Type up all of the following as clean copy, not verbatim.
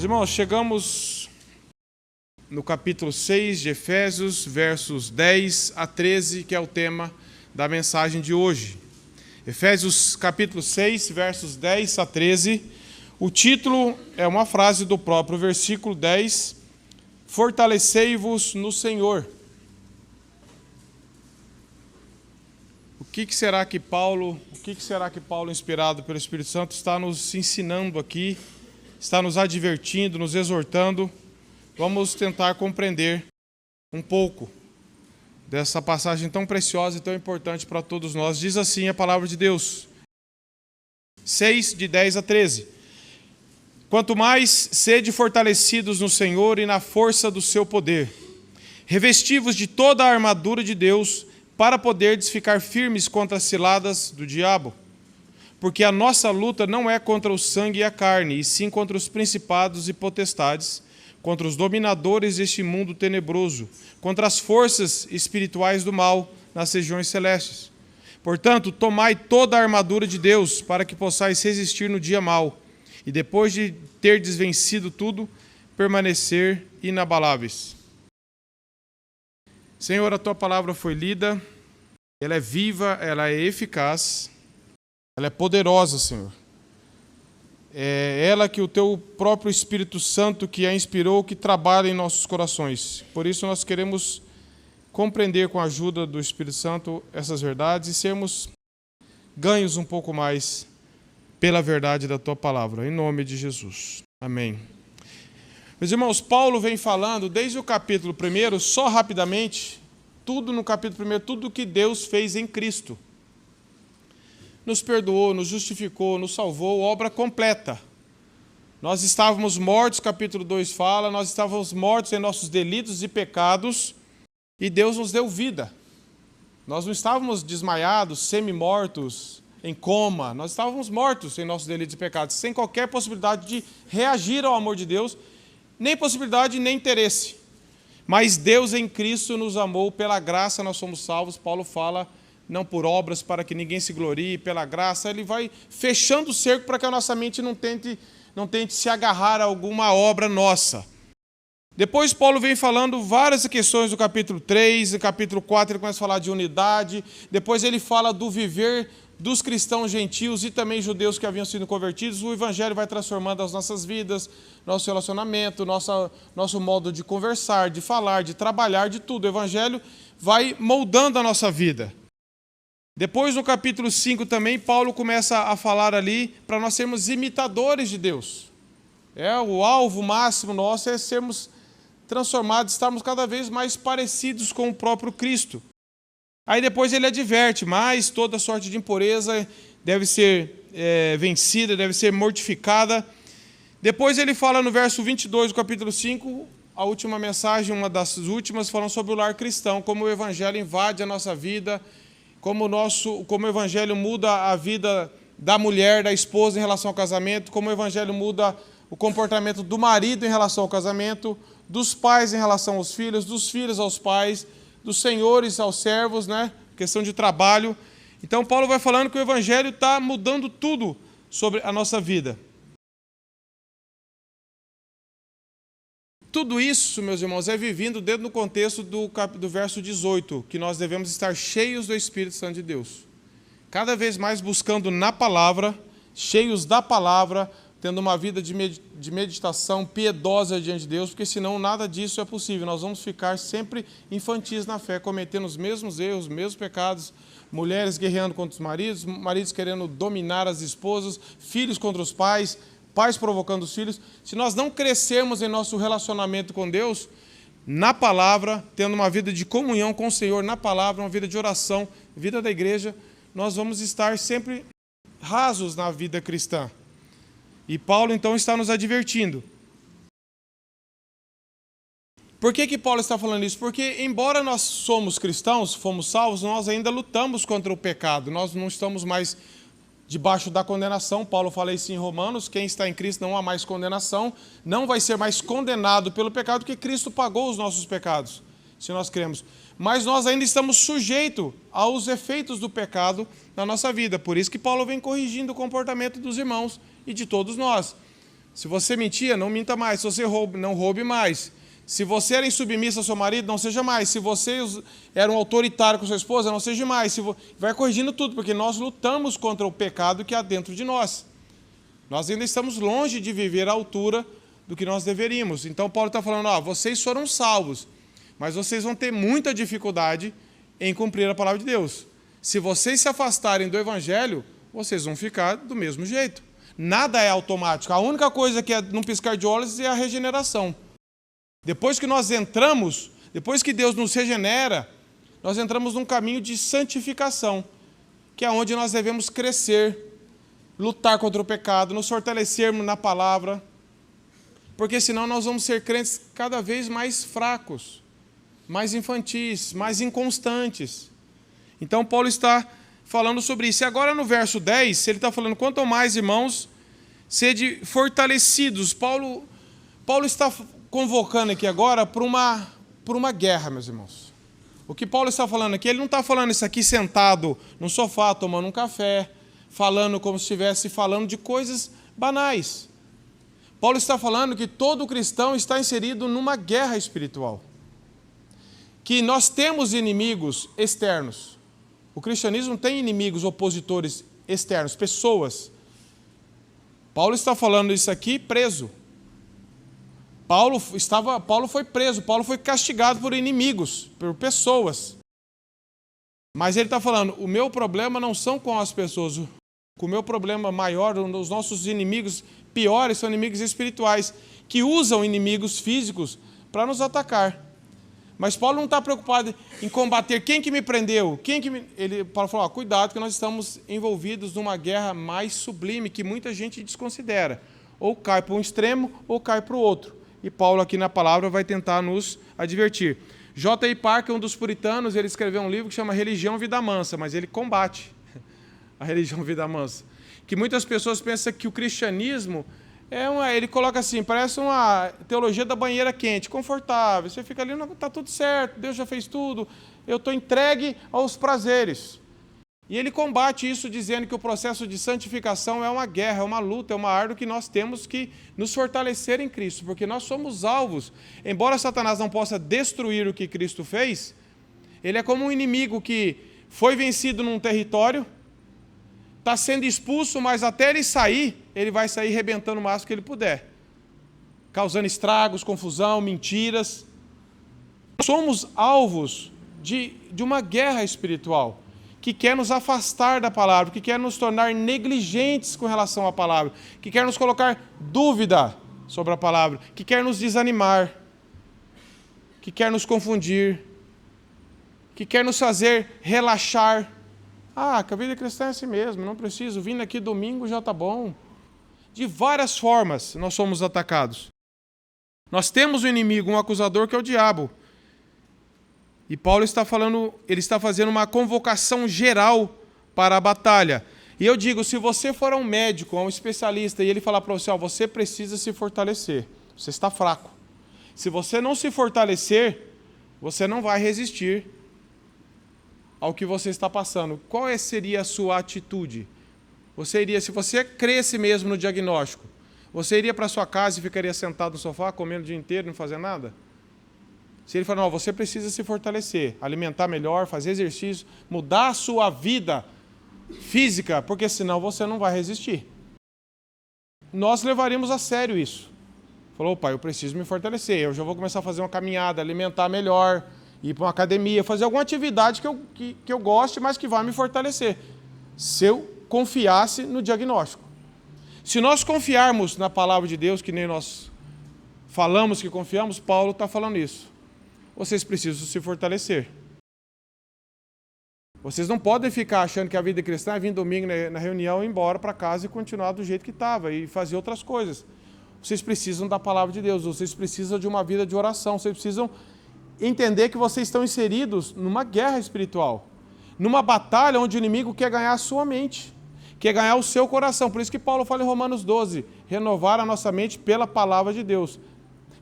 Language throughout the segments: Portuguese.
irmãos, chegamos no capítulo 6 de Efésios, versos 10 a 13, que é o tema da mensagem de hoje. Efésios capítulo 6, versos 10 a 13. O título é uma frase do próprio versículo 10, fortalecei-vos no Senhor. O que será que Paulo, inspirado pelo Espírito Santo, está nos ensinando aqui, está nos advertindo, nos exortando? Vamos tentar compreender um pouco dessa passagem tão preciosa e tão importante para todos nós. Diz assim a palavra de Deus, 6, de 10 a 13. Quanto mais sede fortalecidos no Senhor e na força do seu poder, revesti-vos de toda a armadura de Deus, para poderdes ficar firmes contra as ciladas do diabo. Porque a nossa luta não é contra o sangue e a carne, e sim contra os principados e potestades, contra os dominadores deste mundo tenebroso, contra as forças espirituais do mal nas regiões celestes. Portanto, tomai toda a armadura de Deus, para que possais resistir no dia mau, e depois de terdes vencido tudo, permanecer inabaláveis. Senhor, a Tua palavra foi lida, ela é viva, ela é eficaz, ela é poderosa, Senhor. É ela que o Teu próprio Espírito Santo que a inspirou, que trabalha em nossos corações. Por isso nós queremos compreender com a ajuda do Espírito Santo essas verdades e sermos ganhos um pouco mais pela verdade da Tua palavra, em nome de Jesus. Amém. Meus irmãos, Paulo vem falando desde o capítulo 1, só rapidamente, tudo no capítulo 1, tudo que Deus fez em Cristo. Nos perdoou, nos justificou, nos salvou, obra completa. Nós estávamos mortos, capítulo 2 fala, nós estávamos mortos em nossos delitos e pecados, e Deus nos deu vida. Nós não estávamos desmaiados, semi-mortos, em coma, nós estávamos mortos em nossos delitos e pecados, sem qualquer possibilidade de reagir ao amor de Deus, nem possibilidade, nem interesse. Mas Deus em Cristo nos amou, pela graça nós somos salvos. Paulo fala, não por obras para que ninguém se glorie, pela graça. Ele vai fechando o cerco para que a nossa mente não tente se agarrar a alguma obra nossa. Depois Paulo vem falando várias questões do capítulo 3, no capítulo 4 ele começa a falar de unidade. Depois ele fala do viver dos cristãos gentios e também judeus que haviam sido convertidos. O evangelho vai transformando as nossas vidas, nosso relacionamento, nosso modo de conversar, de falar, de trabalhar, de tudo. O evangelho vai moldando a nossa vida. Depois, no capítulo 5 também, Paulo começa a falar ali para nós sermos imitadores de Deus. O alvo máximo nosso é sermos transformados, estarmos cada vez mais parecidos com o próprio Cristo. Aí depois ele adverte, mas toda sorte de impureza deve ser vencida, deve ser mortificada. Depois ele fala no verso 22 do capítulo 5, a última mensagem, uma das últimas, falando sobre o lar cristão, como o evangelho invade a nossa vida, como o evangelho muda a vida da mulher, da esposa em relação ao casamento, como o evangelho muda o comportamento do marido em relação ao casamento, dos pais em relação aos filhos, dos filhos aos pais, dos senhores aos servos, né? Questão de trabalho. Então, Paulo vai falando que o evangelho está mudando tudo sobre a nossa vida. Tudo isso, meus irmãos, é vivido dentro do contexto do verso 18, que nós devemos estar cheios do Espírito Santo de Deus. Cada vez mais buscando na palavra, cheios da palavra, tendo uma vida de meditação piedosa diante de Deus, porque senão nada disso é possível. Nós vamos ficar sempre infantis na fé, cometendo os mesmos erros, os mesmos pecados, mulheres guerreando contra os maridos, maridos querendo dominar as esposas, filhos contra os pais, pais provocando os filhos. Se nós não crescermos em nosso relacionamento com Deus, na palavra, tendo uma vida de comunhão com o Senhor, na palavra, uma vida de oração, vida da igreja, nós vamos estar sempre rasos na vida cristã. E Paulo, então, está nos advertindo. Por que Paulo está falando isso? Porque, embora nós somos cristãos, fomos salvos, nós ainda lutamos contra o pecado. Nós não estamos mais debaixo da condenação. Paulo fala isso em Romanos, quem está em Cristo não há mais condenação, não vai ser mais condenado pelo pecado, porque Cristo pagou os nossos pecados, se nós cremos. Mas nós ainda estamos sujeitos aos efeitos do pecado na nossa vida. Por isso que Paulo vem corrigindo o comportamento dos irmãos e de todos nós. Se você mentia, não minta mais. Se você rouba, não roube mais. Se você era insubmisso ao seu marido, não seja mais. Se você era um autoritário com sua esposa, não seja mais. Vai corrigindo tudo, porque nós lutamos contra o pecado que há dentro de nós. Nós ainda estamos longe de viver à altura do que nós deveríamos. Então Paulo está falando, vocês foram salvos, mas vocês vão ter muita dificuldade em cumprir a palavra de Deus. Se vocês se afastarem do Evangelho, vocês vão ficar do mesmo jeito. Nada é automático. A única coisa que é num piscar de olhos é a regeneração. Depois que nós entramos, depois que Deus nos regenera, nós entramos num caminho de santificação, que é onde nós devemos crescer, lutar contra o pecado, nos fortalecermos na palavra, porque senão nós vamos ser crentes cada vez mais fracos, mais infantis, mais inconstantes. Então Paulo está falando sobre isso. E agora no verso 10, ele está falando, quanto ao mais, irmãos, sede fortalecidos. Paulo está convocando aqui agora por uma guerra, meus irmãos. O que Paulo está falando aqui, ele não está falando isso aqui sentado no sofá, tomando um café, falando como se estivesse falando de coisas banais. Paulo está falando que todo cristão está inserido numa guerra espiritual. Que nós temos inimigos externos. O cristianismo tem inimigos opositores externos, pessoas. Paulo está falando isso aqui preso. Paulo foi preso, Paulo foi castigado por inimigos, por pessoas. Mas ele está falando, o meu problema não são com as pessoas. O meu problema maior, os nossos inimigos piores são inimigos espirituais, que usam inimigos físicos para nos atacar. Mas Paulo não está preocupado em combater quem que me prendeu, Paulo falou, cuidado que nós estamos envolvidos numa guerra mais sublime que muita gente desconsidera. Ou cai para um extremo ou cai para o outro. E Paulo aqui na palavra vai tentar nos advertir. J.I. Parker, um dos puritanos, ele escreveu um livro que chama Religião Vida Mansa, mas ele combate a religião Vida Mansa. Que muitas pessoas pensam que o cristianismo ele coloca assim, parece uma teologia da banheira quente, confortável. Você fica ali, está tudo certo, Deus já fez tudo, eu estou entregue aos prazeres. E ele combate isso dizendo que o processo de santificação é uma guerra, é uma luta, é uma árdua que nós temos que nos fortalecer em Cristo, porque nós somos alvos. Embora Satanás não possa destruir o que Cristo fez, ele é como um inimigo que foi vencido num território, está sendo expulso, mas até ele sair, ele vai sair arrebentando o máximo que ele puder, causando estragos, confusão, mentiras. Somos alvos de uma guerra espiritual, que quer nos afastar da palavra, que quer nos tornar negligentes com relação à palavra, que quer nos colocar dúvida sobre a palavra, que quer nos desanimar, que quer nos confundir, que quer nos fazer relaxar. Que a vida cristã é assim mesmo, não preciso, vindo aqui domingo já está bom. De várias formas nós somos atacados. Nós temos um inimigo, um acusador, que é o diabo. E Paulo está falando, ele está fazendo uma convocação geral para a batalha. E eu digo, se você for a um médico, a um especialista, e ele falar para você, você precisa se fortalecer, você está fraco. Se você não se fortalecer, você não vai resistir ao que você está passando. Qual seria a sua atitude? Se você cresce mesmo no diagnóstico, você iria para sua casa e ficaria sentado no sofá, comendo o dia inteiro e não fazer nada? Se ele falar, não, você precisa se fortalecer, alimentar melhor, fazer exercício, mudar a sua vida física, porque senão você não vai resistir. Nós levaríamos a sério isso. Falou, pai, eu preciso me fortalecer, eu já vou começar a fazer uma caminhada, alimentar melhor, ir para uma academia, fazer alguma atividade que eu goste, mas que vai me fortalecer. Se eu confiasse no diagnóstico. Se nós confiarmos na palavra de Deus, que nem nós falamos que confiamos, Paulo está falando isso. Vocês precisam se fortalecer. Vocês não podem ficar achando que a vida cristã é vir domingo na reunião, ir embora para casa e continuar do jeito que estava e fazer outras coisas. Vocês precisam da palavra de Deus, vocês precisam de uma vida de oração, vocês precisam entender que vocês estão inseridos numa guerra espiritual, numa batalha onde o inimigo quer ganhar a sua mente, quer ganhar o seu coração. Por isso que Paulo fala em Romanos 12, renovar a nossa mente pela palavra de Deus.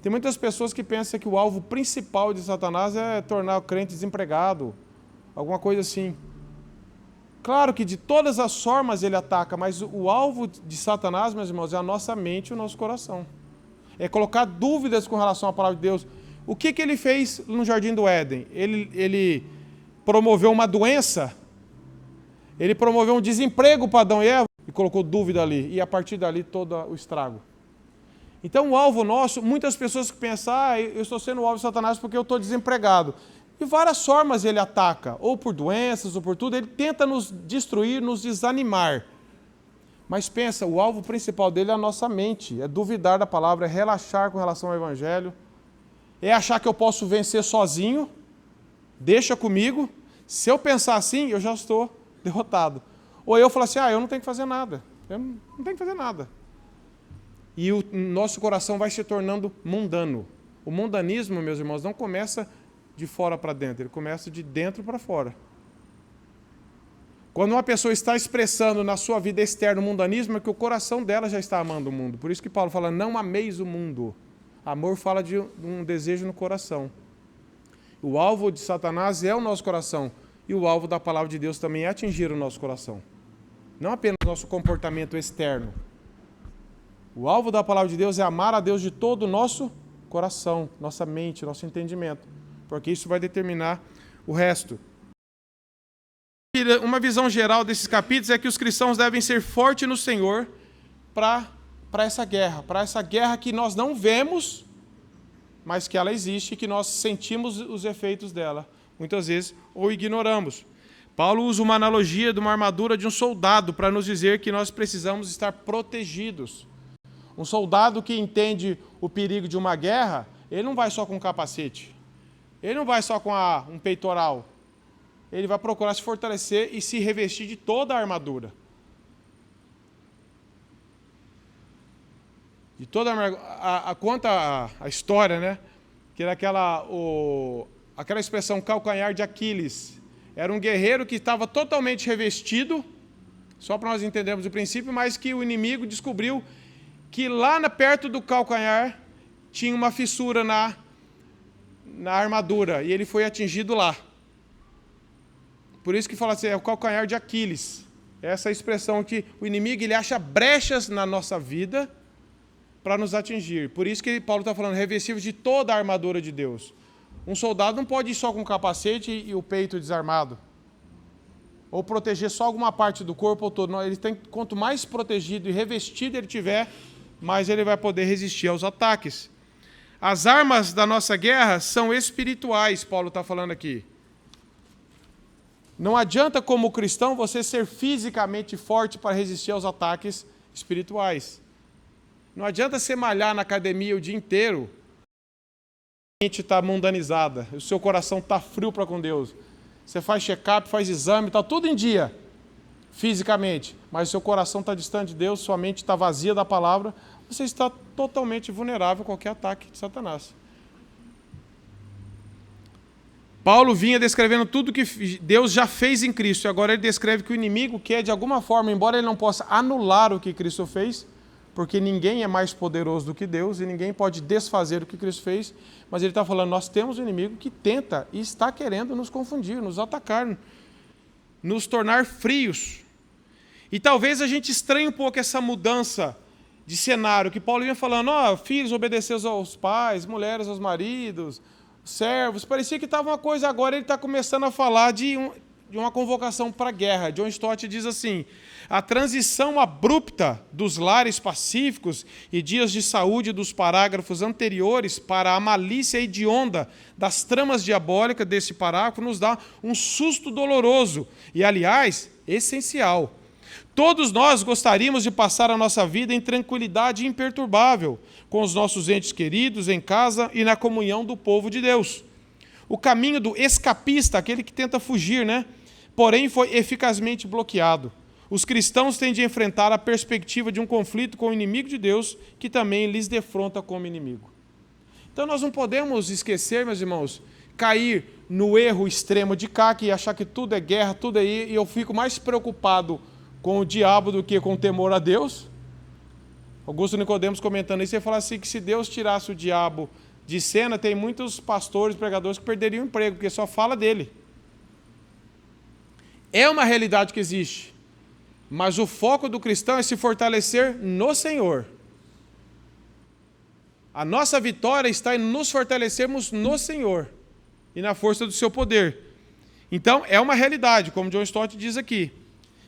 Tem muitas pessoas que pensam que o alvo principal de Satanás é tornar o crente desempregado, alguma coisa assim. Claro que de todas as formas ele ataca, mas o alvo de Satanás, meus irmãos, é a nossa mente e o nosso coração. É colocar dúvidas com relação à palavra de Deus. O que ele fez no Jardim do Éden? Ele promoveu uma doença, ele promoveu um desemprego para Adão e Eva e colocou dúvida ali. E a partir dali todo o estrago. Então o alvo nosso, muitas pessoas que pensam, eu estou sendo o alvo de Satanás porque eu estou desempregado. De várias formas ele ataca, ou por doenças, ou por tudo, ele tenta nos destruir, nos desanimar. Mas pensa, o alvo principal dele é a nossa mente, é duvidar da palavra, é relaxar com relação ao Evangelho, é achar que eu posso vencer sozinho, deixa comigo, se eu pensar assim, eu já estou derrotado. Ou eu falo assim, eu não tenho que fazer nada, eu não tenho que fazer nada. E o nosso coração vai se tornando mundano. O mundanismo, meus irmãos, não começa de fora para dentro, ele começa de dentro para fora. Quando uma pessoa está expressando na sua vida externa o mundanismo, é que o coração dela já está amando o mundo. Por isso que Paulo fala, não ameis o mundo. Amor fala de um desejo no coração. O alvo de Satanás é o nosso coração. E o alvo da palavra de Deus também é atingir o nosso coração. Não apenas o nosso comportamento externo. O alvo da palavra de Deus é amar a Deus de todo o nosso coração, nossa mente, nosso entendimento. Porque isso vai determinar o resto. Uma visão geral desses capítulos é que os cristãos devem ser fortes no Senhor para essa guerra que nós não vemos, mas que ela existe e que nós sentimos os efeitos dela, muitas vezes, ou ignoramos. Paulo usa uma analogia de uma armadura de um soldado para nos dizer que nós precisamos estar protegidos. Um soldado que entende o perigo de uma guerra, ele não vai só com um capacete, ele não vai só com um peitoral, ele vai procurar se fortalecer e se revestir de toda a armadura. De toda a armadura. Conta a história, né? Que era aquela expressão calcanhar de Aquiles. Era um guerreiro que estava totalmente revestido, só para nós entendermos o princípio, mas que o inimigo descobriu que lá perto do calcanhar tinha uma fissura na armadura, e ele foi atingido lá. Por isso que fala assim, é o calcanhar de Aquiles. Essa é a expressão que o inimigo ele acha brechas na nossa vida para nos atingir. Por isso que Paulo está falando, revestivos de toda a armadura de Deus. Um soldado não pode ir só com o capacete e o peito desarmado. Ou proteger só alguma parte do corpo ou todo. Não, ele tem, quanto mais protegido e revestido ele tiver, mais ele vai poder resistir aos ataques. As armas da nossa guerra são espirituais, Paulo está falando aqui. Não adianta, como cristão, você ser fisicamente forte para resistir aos ataques espirituais. Não adianta você malhar na academia o dia inteiro, a mente está mundanizada, o seu coração está frio para com Deus. Você faz check-up, faz exame, está tudo em dia, fisicamente, mas o seu coração está distante de Deus, sua mente está vazia da palavra, você está totalmente vulnerável a qualquer ataque de Satanás. Paulo vinha descrevendo tudo que Deus já fez em Cristo, e agora ele descreve que o inimigo quer, de alguma forma, embora ele não possa anular o que Cristo fez, porque ninguém é mais poderoso do que Deus, e ninguém pode desfazer o que Cristo fez, mas ele está falando, nós temos um inimigo que tenta e está querendo nos confundir, nos atacar, nos tornar frios. E talvez a gente estranhe um pouco essa mudança de cenário, que Paulo vinha falando, filhos, obedecer aos pais, mulheres aos maridos, servos, parecia que estava uma coisa, agora ele está começando a falar de uma convocação para a guerra. John Stott diz assim, a transição abrupta dos lares pacíficos e dias de saúde dos parágrafos anteriores para a malícia hedionda das tramas diabólicas desse parágrafo nos dá um susto doloroso e, aliás, essencial. Todos nós gostaríamos de passar a nossa vida em tranquilidade imperturbável, com os nossos entes queridos, em casa e na comunhão do povo de Deus. O caminho do escapista, aquele que tenta fugir, porém foi eficazmente bloqueado. Os cristãos têm de enfrentar a perspectiva de um conflito com o inimigo de Deus, que também lhes defronta como inimigo. Então nós não podemos esquecer, meus irmãos, cair no erro extremo de cá, que achar que tudo é guerra, tudo é e eu fico mais preocupado com o diabo do que com o temor a Deus. Augusto Nicodemos comentando isso, ele fala assim, que se Deus tirasse o diabo de cena, tem muitos pastores, pregadores que perderiam o emprego, porque só fala dele. É uma realidade que existe, mas o foco do cristão é se fortalecer no Senhor. A nossa vitória está em nos fortalecermos no Senhor e na força do seu poder. Então, é uma realidade, como John Stott diz aqui.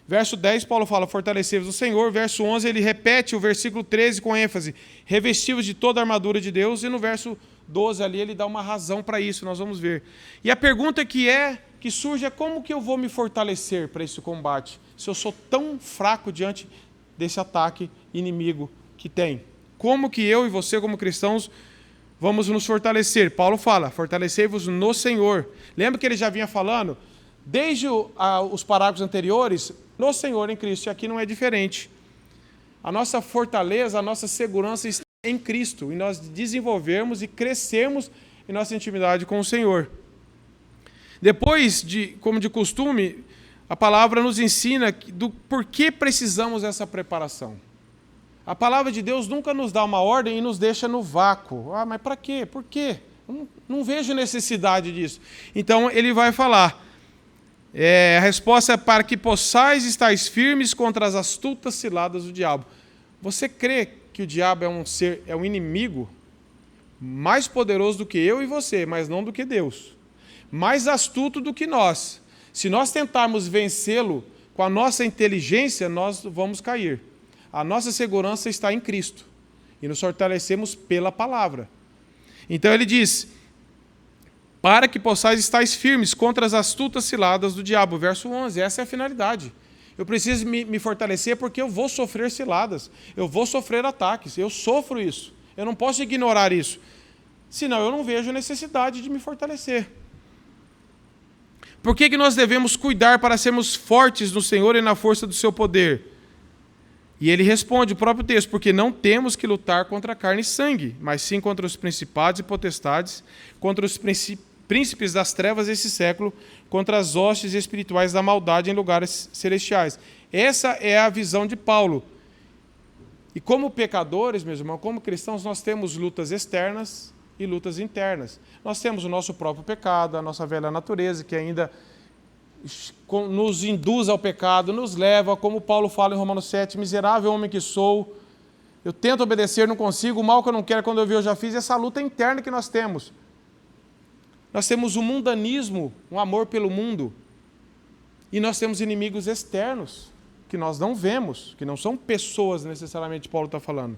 Verso 10, Paulo fala, fortalecei-vos no Senhor. Verso 11, ele repete o versículo 13 com ênfase, revesti-vos de toda a armadura de Deus. E no verso 12 ali, ele dá uma razão para isso, nós vamos ver. E a pergunta que surge é como que eu vou me fortalecer para esse combate, se eu sou tão fraco diante desse ataque inimigo que tem? Como que eu e você, como cristãos, vamos nos fortalecer? Paulo fala, fortalecei-vos no Senhor. Lembra que ele já vinha falando, desde os parágrafos anteriores, no Senhor em Cristo, e aqui não é diferente. A nossa fortaleza, a nossa segurança está em Cristo, e nós desenvolvermos e crescermos em nossa intimidade com o Senhor. Depois, como de costume, a palavra nos ensina do porquê precisamos dessa preparação. A palavra de Deus nunca nos dá uma ordem e nos deixa no vácuo. Ah, mas para quê? Por quê? Não vejo necessidade disso. Então, ele vai falar. A resposta é para que possais estar firmes contra as astutas ciladas do diabo. Você crê que o diabo é um inimigo mais poderoso do que eu e você, mas não do que Deus? Mais astuto do que nós. Se nós tentarmos vencê-lo com a nossa inteligência, nós vamos cair. A nossa segurança está em Cristo. E nos fortalecemos pela palavra. Então ele diz, para que possais estar firmes contra as astutas ciladas do diabo. Verso 11, essa é a finalidade. Eu preciso me fortalecer porque eu vou sofrer ciladas. Eu vou sofrer ataques. Eu sofro isso. Eu não posso ignorar isso. Senão eu não vejo necessidade de me fortalecer. Por que nós devemos cuidar para sermos fortes no Senhor e na força do seu poder? E ele responde, o próprio texto, porque não temos que lutar contra carne e sangue, mas sim contra os principados e potestades, contra os príncipes das trevas desse século, contra as hostes espirituais da maldade em lugares celestiais. Essa é a visão de Paulo. E como pecadores, meus irmãos, como cristãos, nós temos lutas externas e lutas internas. Nós temos o nosso próprio pecado, a nossa velha natureza, que ainda nos induz ao pecado, nos leva, como Paulo fala em Romanos 7, miserável homem que sou, eu tento obedecer, não consigo, o mal que eu não quero, quando eu vi eu já fiz, essa luta interna que nós temos. Nós temos um mundanismo, um amor pelo mundo, e nós temos inimigos externos, que nós não vemos, que não são pessoas necessariamente, Paulo está falando.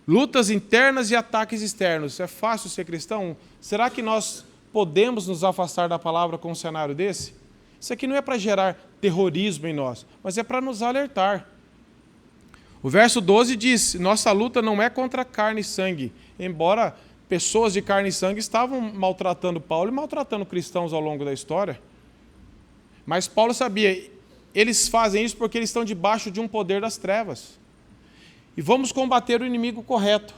Lutas internas e ataques externos. É fácil ser cristão? Será que nós podemos nos afastar da palavra com um cenário desse? Isso aqui não é para gerar terrorismo em nós, mas é para nos alertar. O verso 12 diz, nossa luta não é contra carne e sangue, embora pessoas de carne e sangue estavam maltratando Paulo e maltratando cristãos ao longo da história. Mas Paulo sabia, eles fazem isso porque eles estão debaixo de um poder das trevas. E vamos combater o inimigo correto.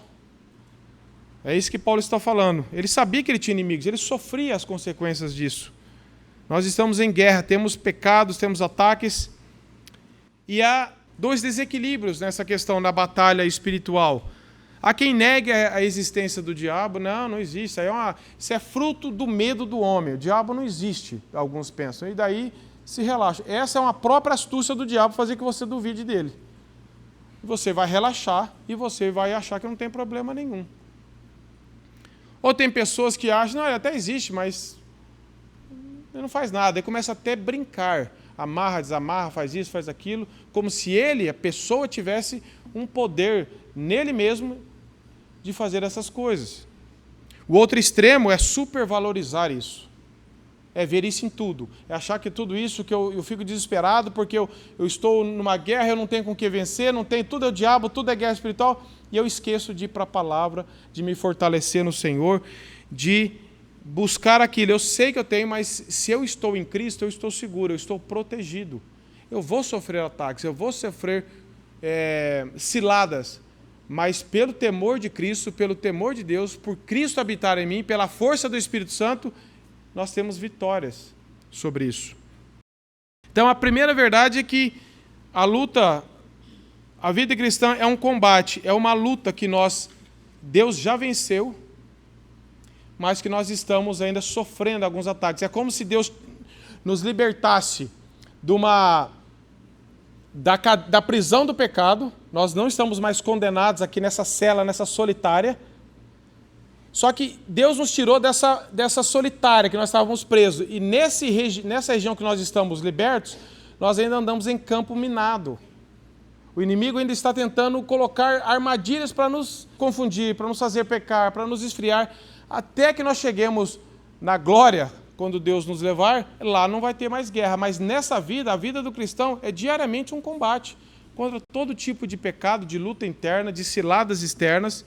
É isso que Paulo está falando. Ele sabia que ele tinha inimigos, ele sofria as consequências disso. Nós estamos em guerra, temos pecados, temos ataques. E há dois desequilíbrios nessa questão da batalha espiritual. Há quem negue a existência do diabo. Não existe. Isso é fruto do medo do homem. O diabo não existe, alguns pensam. E daí se relaxa. Essa é uma própria astúcia do diabo, fazer que você duvide dele. Você vai relaxar e você vai achar que não tem problema nenhum. Ou tem pessoas que acham, não, ele até existe, mas ele não faz nada. Ele começa até a brincar. Amarra, desamarra, faz isso, faz aquilo, como se ele, a pessoa, tivesse um poder nele mesmo de fazer essas coisas. O outro extremo é supervalorizar isso. É ver isso em tudo. É achar que tudo isso, que eu fico desesperado porque eu estou numa guerra, eu não tenho com o que vencer, não tem, tudo é o diabo, tudo é guerra espiritual, e eu esqueço de ir para a palavra, de me fortalecer no Senhor, de buscar aquilo. Eu sei que eu tenho, mas se eu estou em Cristo, eu estou seguro, eu estou protegido. Eu vou sofrer ataques, eu vou sofrer ciladas, mas pelo temor de Cristo, pelo temor de Deus, por Cristo habitar em mim, pela força do Espírito Santo, nós temos vitórias sobre isso. Então, a primeira verdade é que a vida cristã é um combate, é uma luta que Deus já venceu, mas que nós estamos ainda sofrendo alguns ataques. É como se Deus nos libertasse da prisão do pecado. Nós não estamos mais condenados aqui nessa cela, nessa solitária. Só que Deus nos tirou dessa solitária que nós estávamos presos. E nessa região que nós estamos libertos, nós ainda andamos em campo minado. O inimigo ainda está tentando colocar armadilhas para nos confundir, para nos fazer pecar, para nos esfriar, até que nós cheguemos na glória, quando Deus nos levar, lá não vai ter mais guerra. Mas nessa vida, a vida do cristão é diariamente um combate contra todo tipo de pecado, de luta interna, de ciladas externas.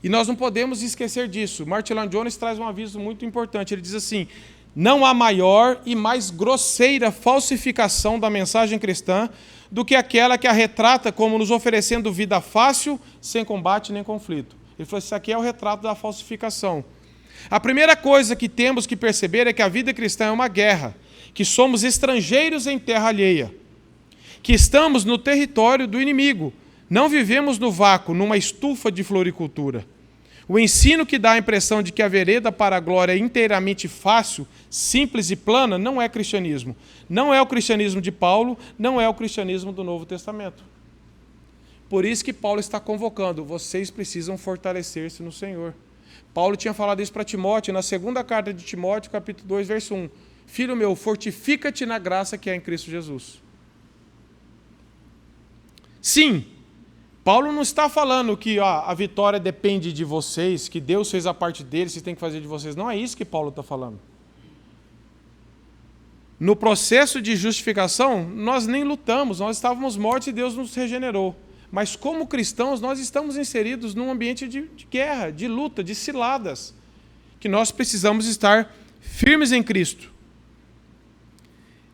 E nós não podemos esquecer disso. Martin Lloyd-Jones traz um aviso muito importante. Ele diz assim: não há maior e mais grosseira falsificação da mensagem cristã do que aquela que a retrata como nos oferecendo vida fácil, sem combate nem conflito. Ele falou: isso aqui é o retrato da falsificação. A primeira coisa que temos que perceber é que a vida cristã é uma guerra, que somos estrangeiros em terra alheia, que estamos no território do inimigo. Não vivemos no vácuo, numa estufa de floricultura. O ensino que dá a impressão de que a vereda para a glória é inteiramente fácil, simples e plana, não é cristianismo. Não é o cristianismo de Paulo, não é o cristianismo do Novo Testamento. Por isso que Paulo está convocando: vocês precisam fortalecer-se no Senhor. Paulo tinha falado isso para Timóteo, na segunda carta de Timóteo, capítulo 2, verso 1. Filho meu, fortifica-te na graça que é em Cristo Jesus. Sim, Paulo não está falando que a vitória depende de vocês, que Deus fez a parte dele, vocês têm que fazer de vocês. Não é isso que Paulo está falando. No processo de justificação, nós nem lutamos, nós estávamos mortos e Deus nos regenerou. Mas como cristãos, nós estamos inseridos num ambiente de guerra, de luta, de ciladas, que nós precisamos estar firmes em Cristo.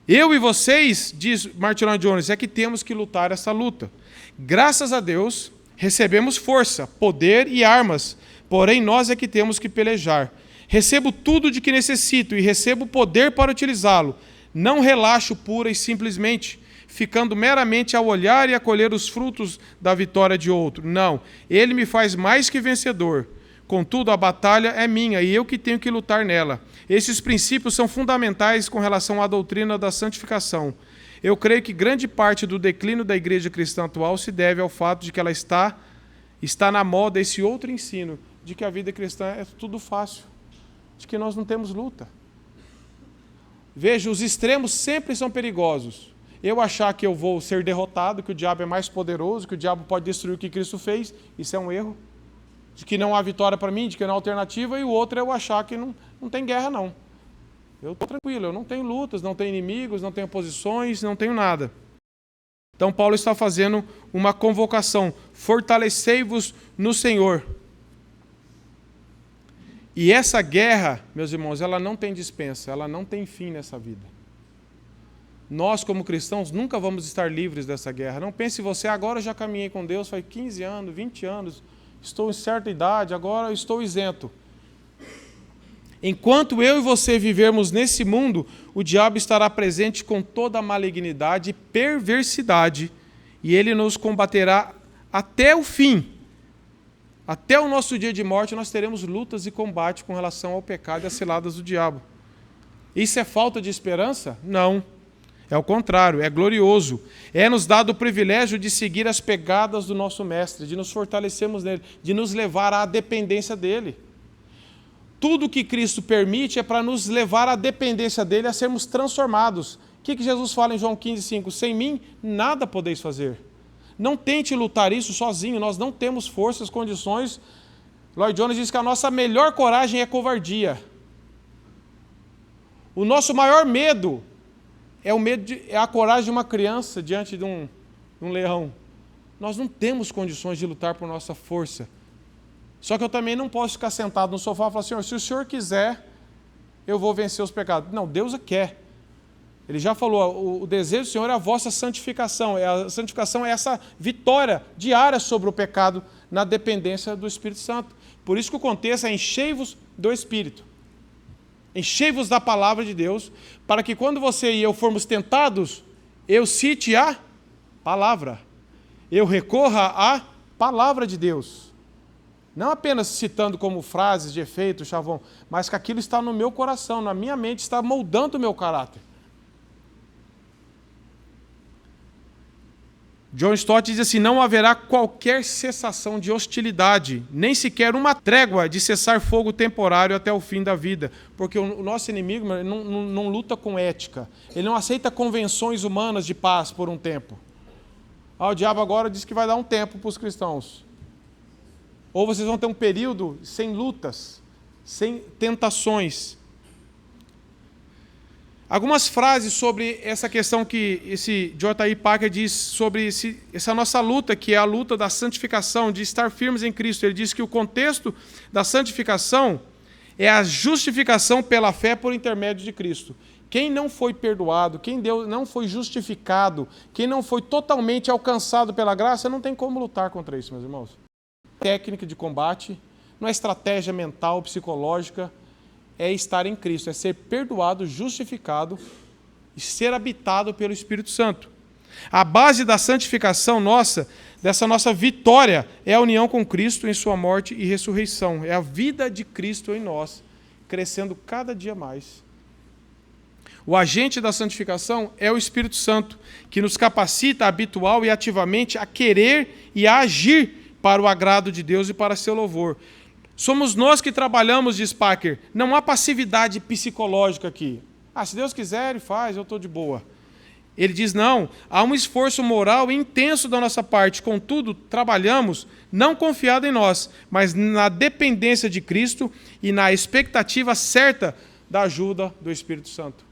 Eu e vocês, diz Martin Lloyd-Jones, é que temos que lutar essa luta. Graças a Deus, recebemos força, poder e armas, porém nós é que temos que pelejar. Recebo tudo de que necessito e recebo poder para utilizá-lo. Não relaxo pura e simplesmente, ficando meramente a olhar e a colher os frutos da vitória de outro. Não, ele me faz mais que vencedor. Contudo, a batalha é minha e eu que tenho que lutar nela. Esses princípios são fundamentais com relação à doutrina da santificação. Eu creio que grande parte do declínio da igreja cristã atual se deve ao fato de que ela está na moda esse outro ensino, de que a vida cristã é tudo fácil, de que nós não temos luta. Veja, os extremos sempre são perigosos. Eu achar que eu vou ser derrotado, que o diabo é mais poderoso, que o diabo pode destruir o que Cristo fez, isso é um erro. De que não há vitória para mim, de que não há alternativa, e o outro é eu achar que não tem guerra, não. Eu estou tranquilo, eu não tenho lutas, não tenho inimigos, não tenho oposições, não tenho nada. Então Paulo está fazendo uma convocação: fortalecei-vos no Senhor. E essa guerra, meus irmãos, ela não tem dispensa, ela não tem fim nessa vida. Nós, como cristãos, nunca vamos estar livres dessa guerra. Não pense você: agora eu já caminhei com Deus faz 15 anos, 20 anos, estou em certa idade, agora eu estou isento. Enquanto eu e você vivermos nesse mundo, o diabo estará presente com toda a malignidade e perversidade, e ele nos combaterá até o fim. Até o nosso dia de morte nós teremos lutas e combate com relação ao pecado e às ciladas do diabo. Isso é falta de esperança? Não. É o contrário, é glorioso. É-nos dado o privilégio de seguir as pegadas do nosso Mestre, de nos fortalecermos nele, de nos levar à dependência dele. Tudo que Cristo permite é para nos levar à dependência dele, a sermos transformados. O que Jesus fala em João 15,5? Sem mim, nada podeis fazer. Não tente lutar isso sozinho, nós não temos forças, condições. Lloyd-Jones diz que a nossa melhor coragem é covardia. O nosso maior medo é a coragem de uma criança diante de um leão. Nós não temos condições de lutar por nossa força. Só que eu também não posso ficar sentado no sofá e falar: Senhor, se o Senhor quiser, eu vou vencer os pecados. Não, Deus quer. Ele já falou: o desejo do Senhor é a vossa santificação. A santificação é essa vitória diária sobre o pecado na dependência do Espírito Santo. Por isso que o contexto é: enchei-vos do Espírito. Enchei-vos da palavra de Deus, para que quando você e eu formos tentados, eu cite a palavra. Eu recorra à palavra de Deus. Não apenas citando como frases de efeito, chavão, mas que aquilo está no meu coração, na minha mente, está moldando o meu caráter. John Stott diz assim: não haverá qualquer cessação de hostilidade, nem sequer uma trégua de cessar fogo temporário até o fim da vida. Porque o nosso inimigo não luta com ética. Ele não aceita convenções humanas de paz por um tempo. O diabo agora diz que vai dar um tempo para os cristãos. Ou vocês vão ter um período sem lutas, sem tentações. Algumas frases sobre essa questão que esse J.I. Packer diz sobre essa nossa luta, que é a luta da santificação, de estar firmes em Cristo. Ele diz que o contexto da santificação é a justificação pela fé por intermédio de Cristo. Quem não foi perdoado, quem não foi justificado, quem não foi totalmente alcançado pela graça, não tem como lutar contra isso, meus irmãos. Técnica de combate, não é estratégia mental, psicológica, é estar em Cristo, é ser perdoado, justificado e ser habitado pelo Espírito Santo. A base da santificação nossa, dessa nossa vitória, é a união com Cristo em sua morte e ressurreição. É a vida de Cristo em nós, crescendo cada dia mais. O agente da santificação é o Espírito Santo, que nos capacita habitual e ativamente a querer e a agir para o agrado de Deus e para seu louvor. Somos nós que trabalhamos, diz Packer. Não há passividade psicológica aqui. Se Deus quiser, Ele faz, eu estou de boa. Ele diz, não, há um esforço moral intenso da nossa parte. Contudo, trabalhamos não confiado em nós, mas na dependência de Cristo e na expectativa certa da ajuda do Espírito Santo.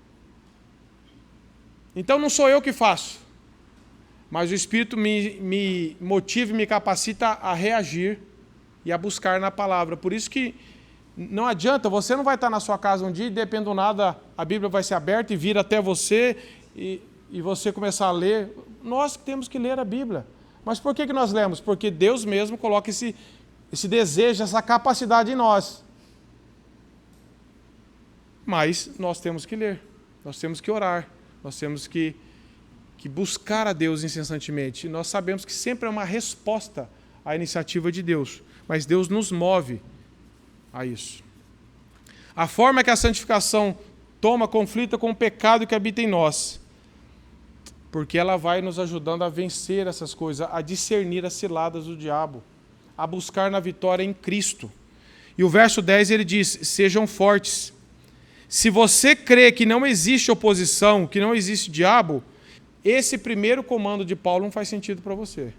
Então não sou eu que faço, mas o Espírito me motiva e me capacita a reagir e a buscar na palavra. Por isso que não adianta, você não vai estar na sua casa um dia e depende do nada, a Bíblia vai ser aberta e vir até você e você começar a ler. Nós temos que ler a Bíblia. Mas por que nós lemos? Porque Deus mesmo coloca esse desejo, essa capacidade em nós. Mas nós temos que ler, nós temos que orar, nós temos que buscar a Deus incessantemente. Nós sabemos que sempre é uma resposta à iniciativa de Deus. Mas Deus nos move a isso. A forma que a santificação toma conflita com o pecado que habita em nós, porque ela vai nos ajudando a vencer essas coisas, a discernir as ciladas do diabo, a buscar na vitória em Cristo. E o verso 10 ele diz, sejam fortes. Se você crê que não existe oposição, que não existe diabo, esse primeiro comando de Paulo não faz sentido para você.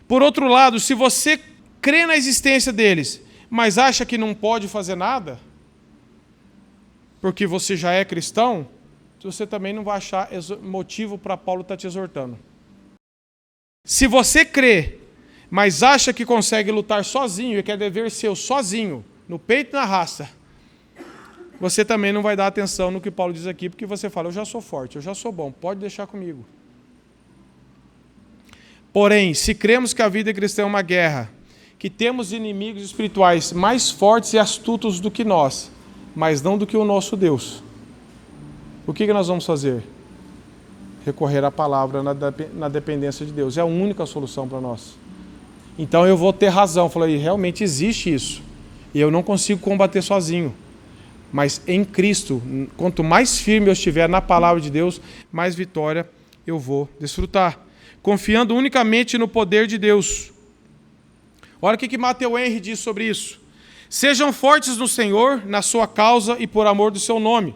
Por outro lado, se você crê na existência deles, mas acha que não pode fazer nada, porque você já é cristão, você também não vai achar motivo para Paulo estar te exortando. Se você crê, mas acha que consegue lutar sozinho e que é dever seu sozinho, no peito e na raça, você também não vai dar atenção no que Paulo diz aqui, porque você fala, eu já sou forte, eu já sou bom, pode deixar comigo. Porém, se cremos que a vida cristã é uma guerra, que temos inimigos espirituais mais fortes e astutos do que nós, mas não do que o nosso Deus, o que nós vamos fazer? Recorrer à palavra na dependência de Deus. É a única solução para nós. Então eu vou ter razão. Falei, realmente existe isso. E eu não consigo combater sozinho. Mas em Cristo, quanto mais firme eu estiver na palavra de Deus, mais vitória eu vou desfrutar. Confiando unicamente no poder de Deus. Olha o que Matthew Henry diz sobre isso. Sejam fortes no Senhor, na sua causa e por amor do seu nome.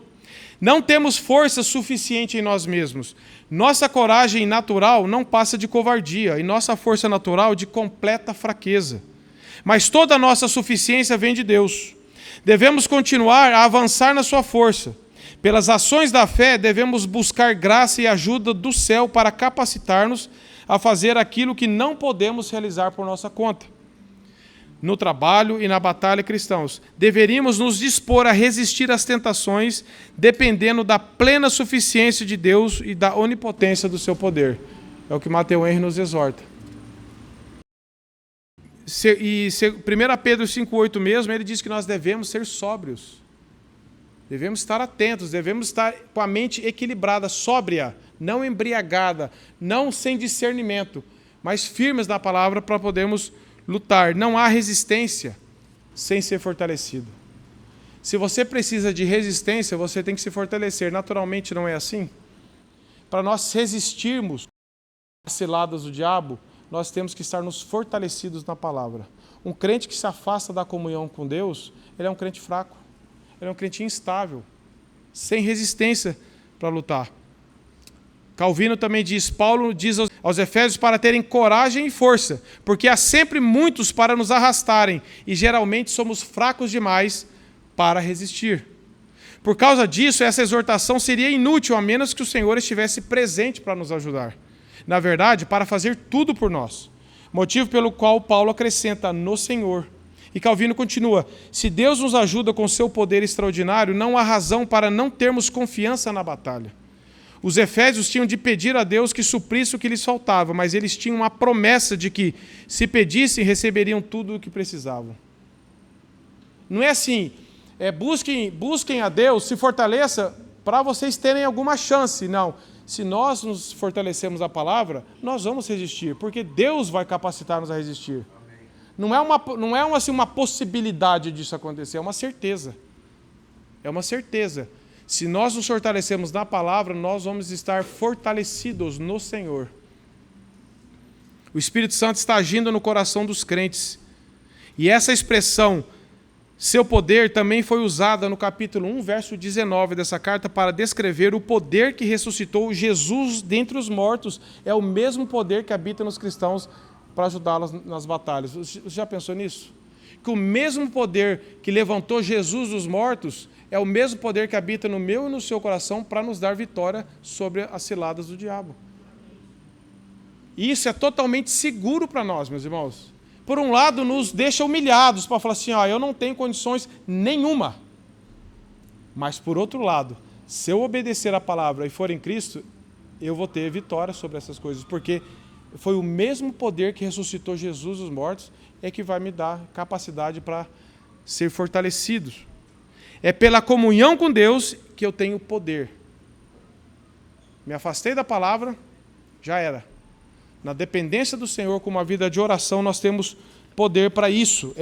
Não temos força suficiente em nós mesmos. Nossa coragem natural não passa de covardia e nossa força natural de completa fraqueza. Mas toda a nossa suficiência vem de Deus. Devemos continuar a avançar na sua força. Pelas ações da fé, devemos buscar graça e ajuda do céu para capacitar-nos a fazer aquilo que não podemos realizar por nossa conta. No trabalho e na batalha cristãos, deveríamos nos dispor a resistir às tentações, dependendo da plena suficiência de Deus e da onipotência do seu poder. É o que Matthew Henry nos exorta. E 1 Pedro 5,8 mesmo, ele diz que nós devemos ser sóbrios. Devemos estar atentos, devemos estar com a mente equilibrada, sóbria, não embriagada, não sem discernimento. mais firmes na palavra para podermos lutar. Não há resistência sem ser fortalecido. Se você precisa de resistência, você tem que se fortalecer. Naturalmente não é assim? Para nós resistirmos às ciladas do diabo, nós temos que estar nos fortalecidos na palavra. Um crente que se afasta da comunhão com Deus, ele é um crente fraco. Ele é um crente instável, sem resistência para lutar. Calvino também diz, Paulo diz aos Efésios para terem coragem e força, porque há sempre muitos para nos arrastarem e geralmente somos fracos demais para resistir. Por causa disso, essa exortação seria inútil a menos que o Senhor estivesse presente para nos ajudar. Na verdade, para fazer tudo por nós. Motivo pelo qual Paulo acrescenta no Senhor. E Calvino continua, se Deus nos ajuda com seu poder extraordinário, não há razão para não termos confiança na batalha. Os efésios tinham de pedir a Deus que suprisse o que lhes faltava, mas eles tinham a promessa de que, se pedissem, receberiam tudo o que precisavam. Não é assim, busquem a Deus, se fortaleça para vocês terem alguma chance. Não, se nós nos fortalecemos a palavra, nós vamos resistir, porque Deus vai capacitar-nos a resistir. Não é uma possibilidade disso acontecer, é uma certeza. É uma certeza. Se nós nos fortalecemos na palavra, nós vamos estar fortalecidos no Senhor. O Espírito Santo está agindo no coração dos crentes. E essa expressão, seu poder, também foi usada no capítulo 1, verso 19 dessa carta para descrever o poder que ressuscitou Jesus dentre os mortos. É o mesmo poder que habita nos cristãos para ajudá-los nas batalhas. Você já pensou nisso? Que o mesmo poder que levantou Jesus dos mortos é o mesmo poder que habita no meu e no seu coração para nos dar vitória sobre as ciladas do diabo. E isso é totalmente seguro para nós, meus irmãos. Por um lado, nos deixa humilhados para falar assim, eu não tenho condições nenhuma. Mas, por outro lado, se eu obedecer a palavra e for em Cristo, eu vou ter vitória sobre essas coisas, porque foi o mesmo poder que ressuscitou Jesus dos mortos é que vai me dar capacidade para ser fortalecidos. É pela comunhão com Deus que eu tenho poder. Me afastei da palavra, já era. Na dependência do Senhor, com uma vida de oração, nós temos poder para isso.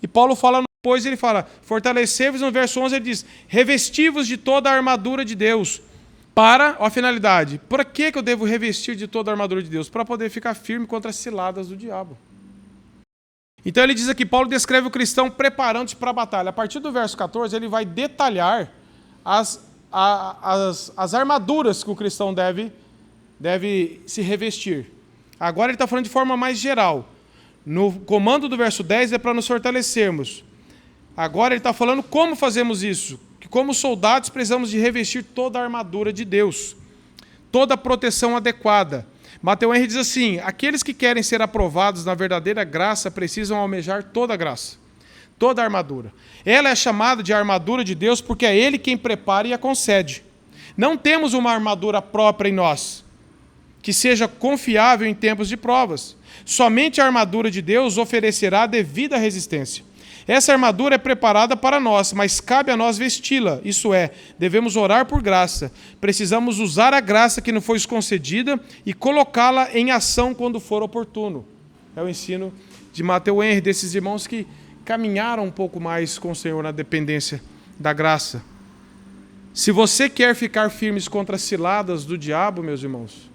E Paulo fala depois, ele fala, fortalecei-vos, no verso 11 ele diz, revesti-vos de toda a armadura de Deus. Para a finalidade. Por que eu devo revestir de toda a armadura de Deus? Para poder ficar firme contra as ciladas do diabo. Então ele diz aqui, Paulo descreve o cristão preparando-se para a batalha. A partir do verso 14, ele vai detalhar as armaduras que o cristão deve se revestir. Agora ele está falando de forma mais geral. No comando do verso 10 é para nos fortalecermos. Agora ele está falando como fazemos isso. Que como soldados precisamos de revestir toda a armadura de Deus. Toda a proteção adequada. Mateus Henry diz assim, aqueles que querem ser aprovados na verdadeira graça precisam almejar toda a graça, toda a armadura. Ela é chamada de armadura de Deus porque é Ele quem prepara e a concede. Não temos uma armadura própria em nós, que seja confiável em tempos de provas. Somente a armadura de Deus oferecerá a devida resistência. Essa armadura é preparada para nós, mas cabe a nós vesti-la. Isso é, devemos orar por graça. Precisamos usar a graça que nos foi concedida e colocá-la em ação quando for oportuno. É o ensino de Mateus Henry, desses irmãos que caminharam um pouco mais com o Senhor na dependência da graça. Se você quer ficar firmes contra as ciladas do diabo, meus irmãos,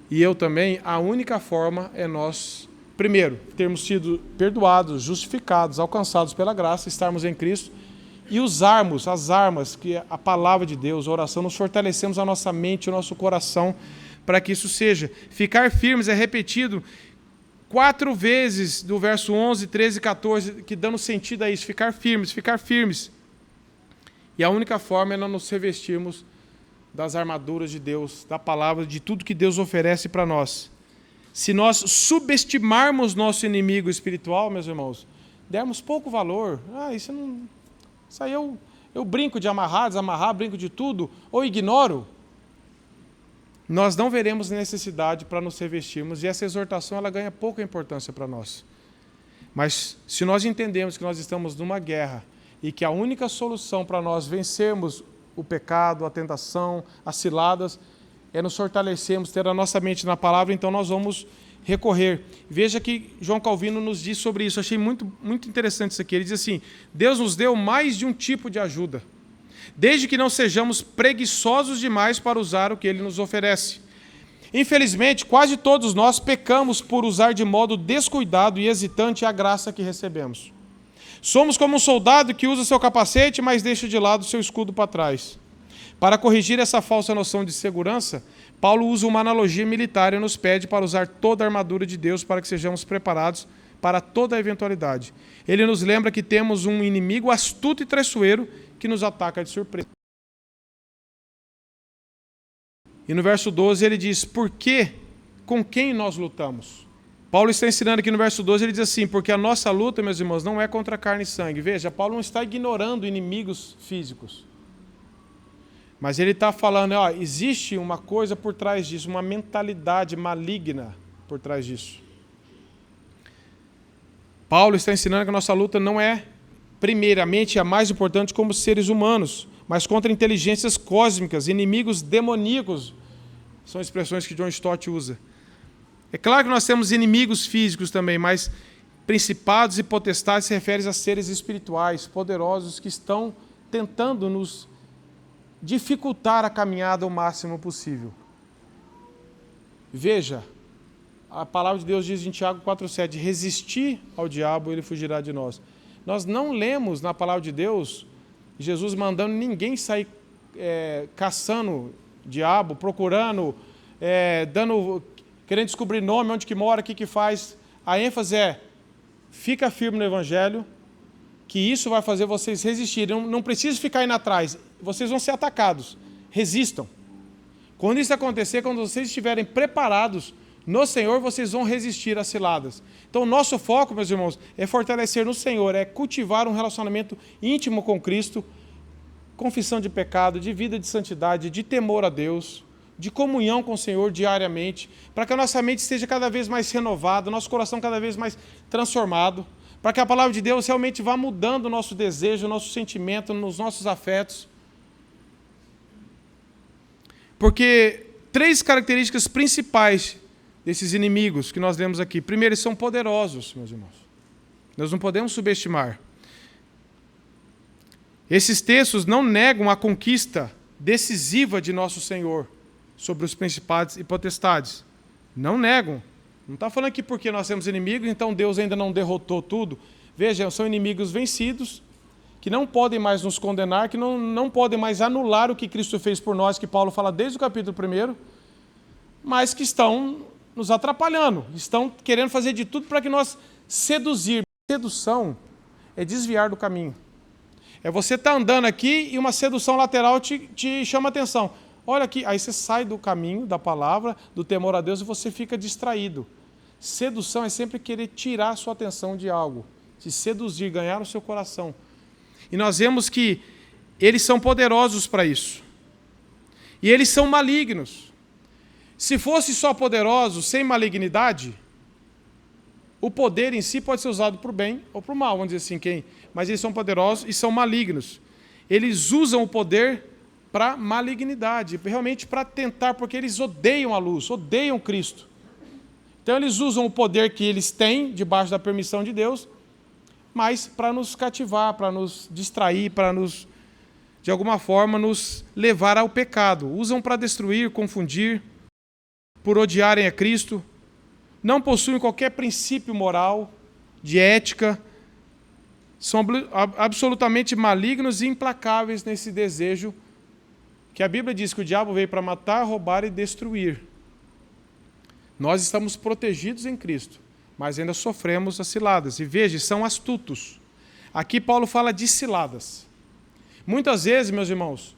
e eu também, a única forma é nós... Primeiro, termos sido perdoados, justificados, alcançados pela graça, estarmos em Cristo e usarmos as armas, que é a palavra de Deus, a oração, nos fortalecemos a nossa mente, o nosso coração, para que isso seja. Ficar firmes é repetido 4 vezes do verso 11, 13 e 14, que dando sentido a isso, ficar firmes, ficar firmes. E a única forma é nós nos revestirmos das armaduras de Deus, da palavra, de tudo que Deus oferece para nós. Se nós subestimarmos nosso inimigo espiritual, meus irmãos, dermos pouco valor, isso aí eu brinco de amarrar, desamarrar, brinco de tudo, ou ignoro, nós não veremos necessidade para nos revestirmos, e essa exortação ela ganha pouca importância para nós. Mas se nós entendemos que nós estamos numa guerra, e que a única solução para nós vencermos o pecado, a tentação, as ciladas, é nos fortalecermos, ter a nossa mente na palavra, então nós vamos recorrer. Veja que João Calvino nos diz sobre isso. Eu achei muito, muito interessante isso aqui. Ele diz assim: Deus nos deu mais de um tipo de ajuda, desde que não sejamos preguiçosos demais para usar o que Ele nos oferece. Infelizmente, quase todos nós pecamos por usar de modo descuidado e hesitante a graça que recebemos. Somos como um soldado que usa seu capacete, mas deixa de lado seu escudo para trás. Para corrigir essa falsa noção de segurança, Paulo usa uma analogia militar e nos pede para usar toda a armadura de Deus para que sejamos preparados para toda a eventualidade. Ele nos lembra que temos um inimigo astuto e traiçoeiro que nos ataca de surpresa. E no verso 12 ele diz: por que, com quem nós lutamos? Paulo está ensinando aqui no verso 12, ele diz assim: porque a nossa luta, meus irmãos, não é contra carne e sangue. Veja, Paulo não está ignorando inimigos físicos. Mas ele está falando, ó, existe uma coisa por trás disso, uma mentalidade maligna por trás disso. Paulo está ensinando que a nossa luta não é, primeiramente, a mais importante como seres humanos, mas contra inteligências cósmicas, inimigos demoníacos. São expressões que John Stott usa. É claro que nós temos inimigos físicos também, mas principados e potestades se referem a seres espirituais, poderosos, que estão tentando nos dificultar a caminhada o máximo possível. Veja, a palavra de Deus diz em Tiago 4,7, resistir ao diabo, ele fugirá de nós. Nós não lemos na palavra de Deus Jesus mandando ninguém sair caçando diabo, procurando, querendo descobrir nome, onde que mora, o que faz. A ênfase é, fica firme no Evangelho, que isso vai fazer vocês resistirem. Não precisa ficar indo atrás, vocês vão ser atacados. Resistam. Quando isso acontecer, quando vocês estiverem preparados no Senhor, vocês vão resistir às ciladas. Então, o nosso foco, meus irmãos, é fortalecer no Senhor, é cultivar um relacionamento íntimo com Cristo, confissão de pecado, de vida de santidade, de temor a Deus, de comunhão com o Senhor diariamente, para que a nossa mente esteja cada vez mais renovada, nosso coração cada vez mais transformado, para que a palavra de Deus realmente vá mudando o nosso desejo, o nosso sentimento, nos nossos afetos. Porque 3 características principais desses inimigos que nós lemos aqui. Primeiro, eles são poderosos, meus irmãos. Nós não podemos subestimar. Esses textos não negam a conquista decisiva de nosso Senhor sobre os principados e potestades. Não negam. Não está falando que porque nós temos inimigos, então Deus ainda não derrotou tudo. Vejam, são inimigos vencidos, que não podem mais nos condenar, que não podem mais anular o que Cristo fez por nós, que Paulo fala desde o capítulo 1, mas que estão nos atrapalhando, estão querendo fazer de tudo para que nós seduzirmos. Sedução é desviar do caminho. É você estar andando aqui e uma sedução lateral te chama a atenção. Olha aqui, aí você sai do caminho, da palavra, do temor a Deus e você fica distraído. Sedução é sempre querer tirar a sua atenção de algo, te seduzir, ganhar o seu coração. E nós vemos que eles são poderosos para isso. E eles são malignos. Se fosse só poderoso, sem malignidade, o poder em si pode ser usado para o bem ou para o mal, vamos dizer assim. Mas eles são poderosos e são malignos. Eles usam o poder para malignidade, realmente para tentar, porque eles odeiam a luz, odeiam Cristo. Então eles usam o poder que eles têm, debaixo da permissão de Deus, mas para nos cativar, para nos distrair, para nos, de alguma forma, nos levar ao pecado. Usam para destruir, confundir, por odiarem a Cristo, não possuem qualquer princípio moral, de ética, são absolutamente malignos e implacáveis nesse desejo que a Bíblia diz que o diabo veio para matar, roubar e destruir. Nós estamos protegidos em Cristo, mas ainda sofremos as ciladas. E veja, são astutos. Aqui Paulo fala de ciladas. Muitas vezes, meus irmãos,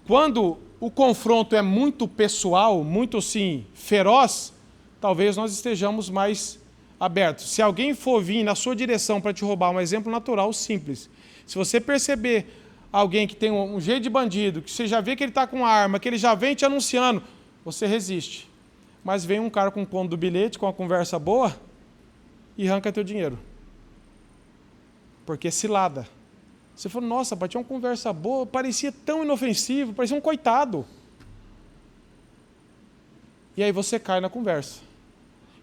quando o confronto é muito pessoal, muito assim, feroz, talvez nós estejamos mais abertos. Se alguém for vir na sua direção para te roubar, um exemplo natural, simples. Se você perceber alguém que tem um jeito de bandido, que você já vê que ele está com arma, que ele já vem te anunciando, você resiste. Mas vem um cara com o conto do bilhete, com uma conversa boa, e arranca teu dinheiro. Porque é cilada. Você falou, nossa, pai, tinha uma conversa boa, parecia tão inofensivo, parecia um coitado. E aí você cai na conversa.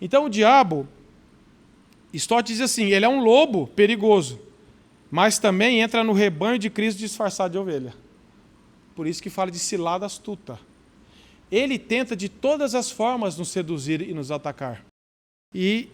Então o diabo, Stott diz assim, ele é um lobo perigoso, mas também entra no rebanho de Cristo disfarçado de ovelha. Por isso que fala de cilada astuta. Ele tenta de todas as formas nos seduzir e nos atacar. E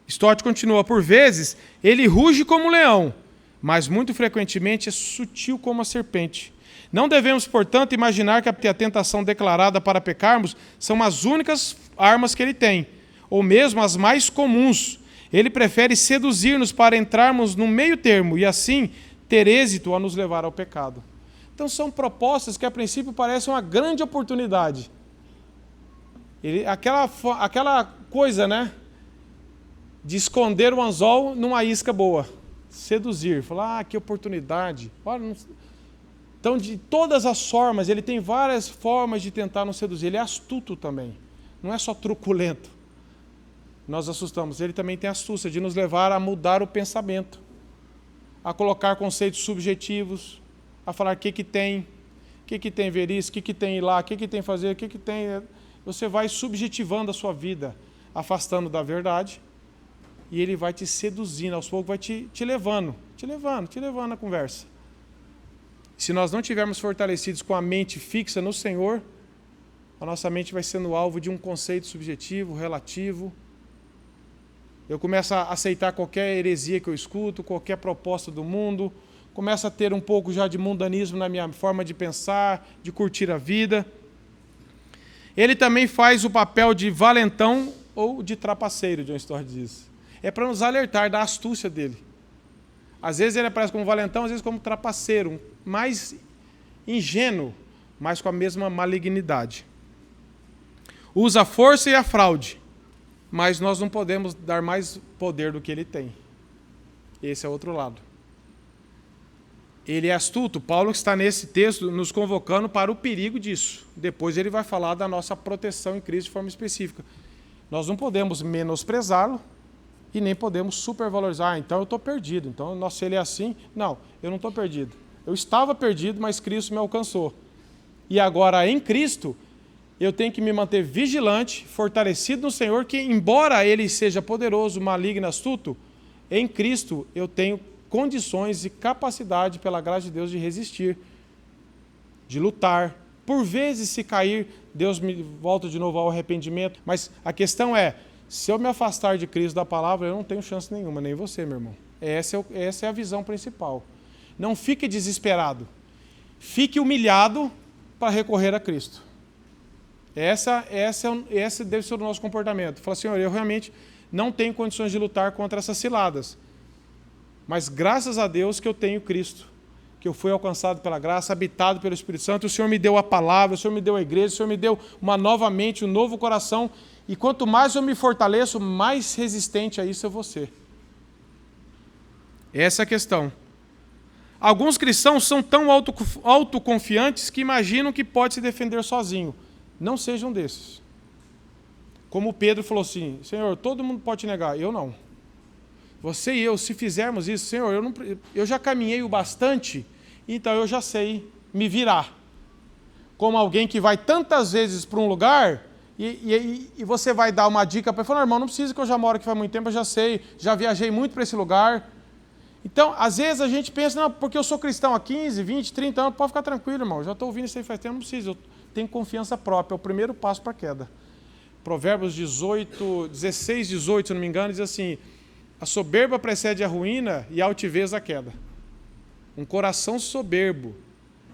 Stott continua, por vezes, ele ruge como um leão, mas muito frequentemente é sutil como a serpente. Não devemos, portanto, imaginar que a tentação declarada para pecarmos são as únicas armas que ele tem, ou mesmo as mais comuns. Ele prefere seduzir-nos para entrarmos no meio termo e, assim, ter êxito a nos levar ao pecado. Então, são propostas que, a princípio, parecem uma grande oportunidade. Aquela coisa, né? De esconder o anzol numa isca boa. Seduzir. Falar, que oportunidade. Olha, não... Então, de todas as formas, ele tem várias formas de tentar nos seduzir. Ele é astuto também. Não é só truculento. Nós assustamos. Ele também tem astúcia de nos levar a mudar o pensamento, a colocar conceitos subjetivos, a falar o que tem ver isso, o que tem ir lá, o que tem fazer, o que tem... Você vai subjetivando a sua vida, afastando da verdade, e ele vai te seduzindo, aos poucos vai te levando na conversa. Se nós não estivermos fortalecidos com a mente fixa no Senhor, a nossa mente vai sendo alvo de um conceito subjetivo, relativo. Eu começo a aceitar qualquer heresia que eu escuto, qualquer proposta do mundo, começo a ter um pouco já de mundanismo na minha forma de pensar, de curtir a vida. Ele também faz o papel de valentão ou de trapaceiro, John Stott diz. É para nos alertar da astúcia dele. Às vezes ele aparece como valentão, às vezes como trapaceiro, mais ingênuo, mas com a mesma malignidade. Usa a força e a fraude, mas nós não podemos dar mais poder do que ele tem. Esse é o outro lado. Ele é astuto. Paulo está nesse texto nos convocando para o perigo disso. Depois ele vai falar da nossa proteção em Cristo de forma específica. Nós não podemos menosprezá-lo e nem podemos supervalorizar. Então eu estou perdido. Então, nossa, se ele é assim... Não, eu não estou perdido. Eu estava perdido, mas Cristo me alcançou. E agora, em Cristo, eu tenho que me manter vigilante, fortalecido no Senhor, que embora ele seja poderoso, maligno, astuto, em Cristo eu tenho condições e capacidade, pela graça de Deus, de resistir, de lutar. Por vezes, se cair, Deus me volta de novo ao arrependimento. Mas a questão é, se eu me afastar de Cristo da palavra, eu não tenho chance nenhuma, nem você, meu irmão. Essa é a visão principal. Não fique desesperado. Fique humilhado para recorrer a Cristo. Esse deve ser o nosso comportamento. Fala, Senhor, eu realmente não tenho condições de lutar contra essas ciladas. Mas graças a Deus que eu tenho Cristo, que eu fui alcançado pela graça, habitado pelo Espírito Santo, o Senhor me deu a palavra, o Senhor me deu a igreja, o Senhor me deu uma nova mente, um novo coração, e quanto mais eu me fortaleço, mais resistente a isso eu vou ser. Essa é a questão. Alguns cristãos são tão autoconfiantes que imaginam que pode se defender sozinho. Não sejam desses. Como Pedro falou assim, Senhor, todo mundo pode te negar, eu não. Você e eu, se fizermos isso, Senhor, eu já caminhei o bastante, então eu já sei me virar. Como alguém que vai tantas vezes para um lugar e você vai dar uma dica para ele, falar, irmão, não precisa que eu já moro aqui faz muito tempo, eu já sei, já viajei muito para esse lugar. Então, às vezes a gente pensa, não, porque eu sou cristão há 15, 20, 30 anos, pode ficar tranquilo, irmão, eu já estou ouvindo isso aí faz tempo, não precisa, eu tenho confiança própria, é o primeiro passo para a queda. Provérbios 16, 18, se não me engano, diz assim, a soberba precede a ruína e a altivez a queda. Um coração soberbo,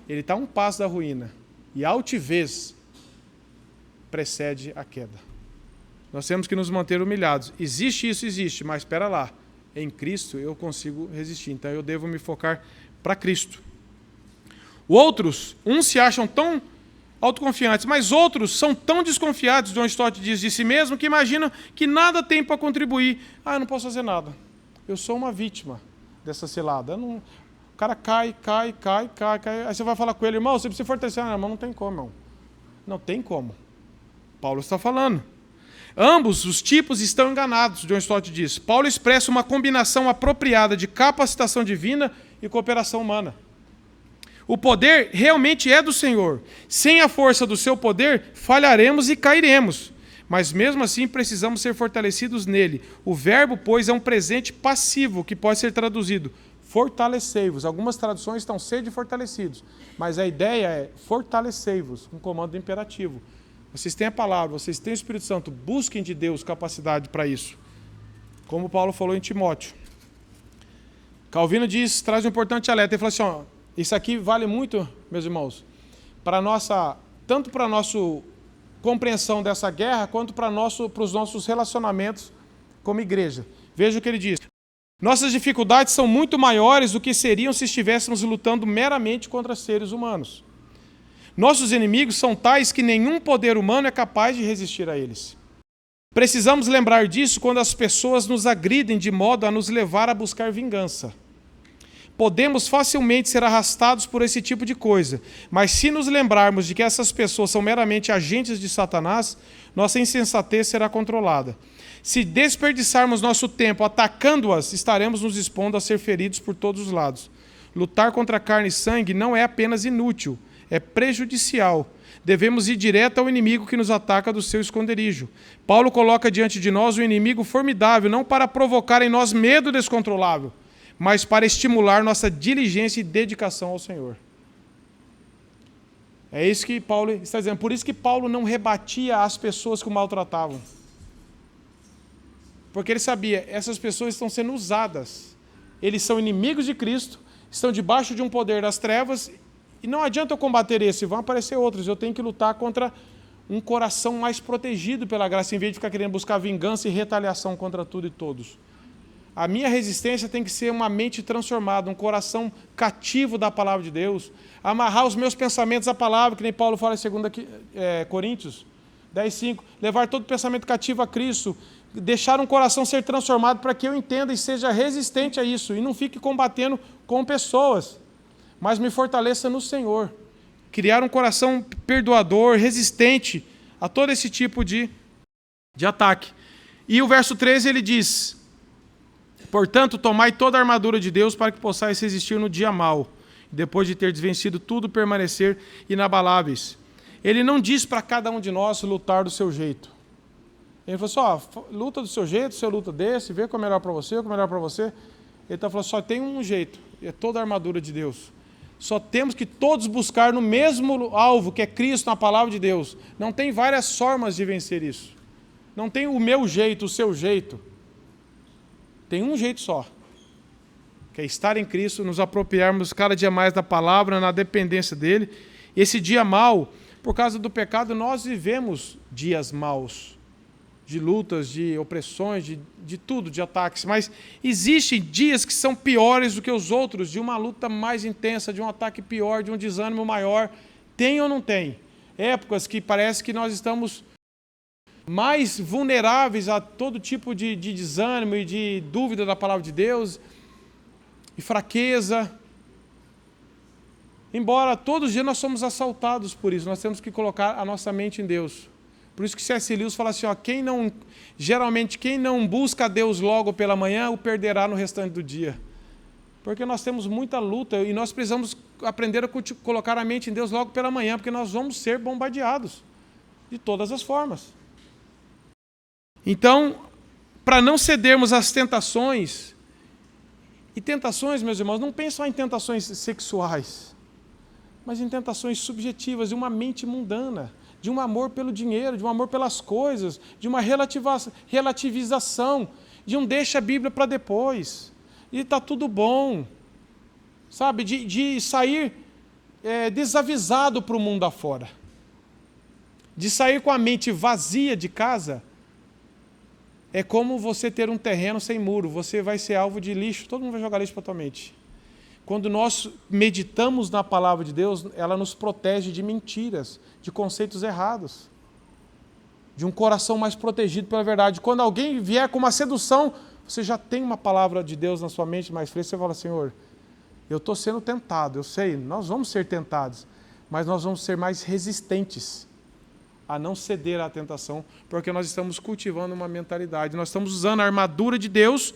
ele está a um passo da ruína. E a altivez precede a queda. Nós temos que nos manter humilhados. Existe isso, existe, mas espera lá. Em Cristo eu consigo resistir. Então eu devo me focar para Cristo. Outros, uns se acham tão autoconfiantes, mas outros são tão desconfiados, John Stott diz de si mesmo, que imaginam que nada tem para contribuir. Eu não posso fazer nada. Eu sou uma vítima dessa cilada. O cara cai. Aí você vai falar com ele, irmão, você precisa fortalecer. Irmão, não tem como, irmão. Não tem como. Paulo está falando. Ambos os tipos estão enganados, John Stott diz. Paulo expressa uma combinação apropriada de capacitação divina e cooperação humana. O poder realmente é do Senhor. Sem a força do seu poder, falharemos e cairemos. mas mesmo assim precisamos ser fortalecidos nele. O verbo, pois, é um presente passivo, que pode ser traduzido fortalecei-vos. Algumas traduções estão sede fortalecidos, mas a ideia é fortalecei-vos, um comando imperativo. Vocês têm a palavra, vocês têm o Espírito Santo, busquem de Deus capacidade para isso. Como Paulo falou em Timóteo. Calvino traz um importante alerta, ele falou assim, ó, isso aqui vale muito, meus irmãos, tanto para a nossa compreensão dessa guerra, quanto para os nossos relacionamentos como igreja. Veja o que ele diz. Nossas dificuldades são muito maiores do que seriam se estivéssemos lutando meramente contra seres humanos. Nossos inimigos são tais que nenhum poder humano é capaz de resistir a eles. Precisamos lembrar disso quando as pessoas nos agridem de modo a nos levar a buscar vingança. Podemos facilmente ser arrastados por esse tipo de coisa, mas se nos lembrarmos de que essas pessoas são meramente agentes de Satanás, nossa insensatez será controlada. Se desperdiçarmos nosso tempo atacando-as, estaremos nos expondo a ser feridos por todos os lados. Lutar contra carne e sangue não é apenas inútil, é prejudicial. Devemos ir direto ao inimigo que nos ataca do seu esconderijo. Paulo coloca diante de nós um inimigo formidável, não para provocar em nós medo descontrolável, mas para estimular nossa diligência e dedicação ao Senhor. É isso que Paulo está dizendo. Por isso que Paulo não rebatia as pessoas que o maltratavam. Porque ele sabia, essas pessoas estão sendo usadas. Eles são inimigos de Cristo, estão debaixo de um poder das trevas, e não adianta eu combater esse, vão aparecer outros. Eu tenho que lutar contra um coração mais protegido pela graça, em vez de ficar querendo buscar vingança e retaliação contra tudo e todos. A minha resistência tem que ser uma mente transformada, um coração cativo da palavra de Deus, amarrar os meus pensamentos à palavra, que nem Paulo fala em 2 Coríntios 10:5, levar todo pensamento cativo a Cristo, deixar um coração ser transformado para que eu entenda e seja resistente a isso, e não fique combatendo com pessoas, mas me fortaleça no Senhor. Criar um coração perdoador, resistente a todo esse tipo de ataque. E o verso 13 ele diz, portanto, tomai toda a armadura de Deus para que possais resistir no dia mau, depois de ter desvencido tudo, permanecer inabaláveis. Ele não diz para cada um de nós lutar do seu jeito. Ele falou assim, luta do seu jeito, você luta desse, vê qual é melhor para você, qual é melhor para você. Ele está falando, só tem um jeito, é toda a armadura de Deus. Só temos que todos buscar no mesmo alvo, que é Cristo, na palavra de Deus. Não tem várias formas de vencer isso. Não tem o meu jeito, o seu jeito. Tem um jeito só, que é estar em Cristo, nos apropriarmos cada dia mais da palavra, na dependência dele. Esse dia mau, por causa do pecado, nós vivemos dias maus, de lutas, de opressões, de tudo, de ataques. Mas existem dias que são piores do que os outros, de uma luta mais intensa, de um ataque pior, de um desânimo maior. Tem ou não tem? Épocas que parece que nós estamos mais vulneráveis a todo tipo de desânimo e de dúvida da palavra de Deus, e fraqueza. Embora todos os dias nós somos assaltados por isso, nós temos que colocar a nossa mente em Deus. Por isso que C.S. Lewis fala assim, geralmente quem não busca a Deus logo pela manhã, o perderá no restante do dia. Porque nós temos muita luta e nós precisamos aprender a colocar a mente em Deus logo pela manhã, porque nós vamos ser bombardeados de todas as formas. Então, para não cedermos às tentações, e tentações, meus irmãos, não pensem só em tentações sexuais, mas em tentações subjetivas, de uma mente mundana, de um amor pelo dinheiro, de um amor pelas coisas, de uma relativização, de um deixa a Bíblia para depois, e está tudo bom, sabe, de sair desavisado para o mundo afora, de sair com a mente vazia de casa. É como você ter um terreno sem muro, você vai ser alvo de lixo, todo mundo vai jogar lixo para a tua mente. Quando nós meditamos na palavra de Deus, ela nos protege de mentiras, de conceitos errados, de um coração mais protegido pela verdade. Quando alguém vier com uma sedução, você já tem uma palavra de Deus na sua mente mais fresca, você fala, Senhor, eu estou sendo tentado, eu sei, nós vamos ser tentados, mas nós vamos ser mais resistentes a não ceder à tentação, porque nós estamos cultivando uma mentalidade, nós estamos usando a armadura de Deus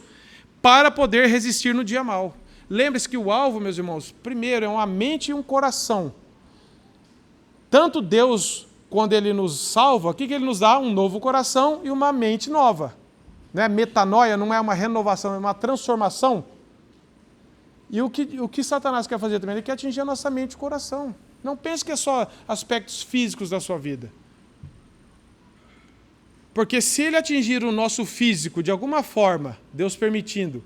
para poder resistir no dia mau. Lembre-se que o alvo, meus irmãos, primeiro é uma mente e um coração. Tanto Deus quando Ele nos salva, o que Ele nos dá? Um novo coração e uma mente nova. Não é metanoia, não é uma renovação, é uma transformação. E o que Satanás quer fazer também? Ele quer atingir a nossa mente e coração. Não pense que é só aspectos físicos da sua vida. Porque se ele atingir o nosso físico de alguma forma, Deus permitindo,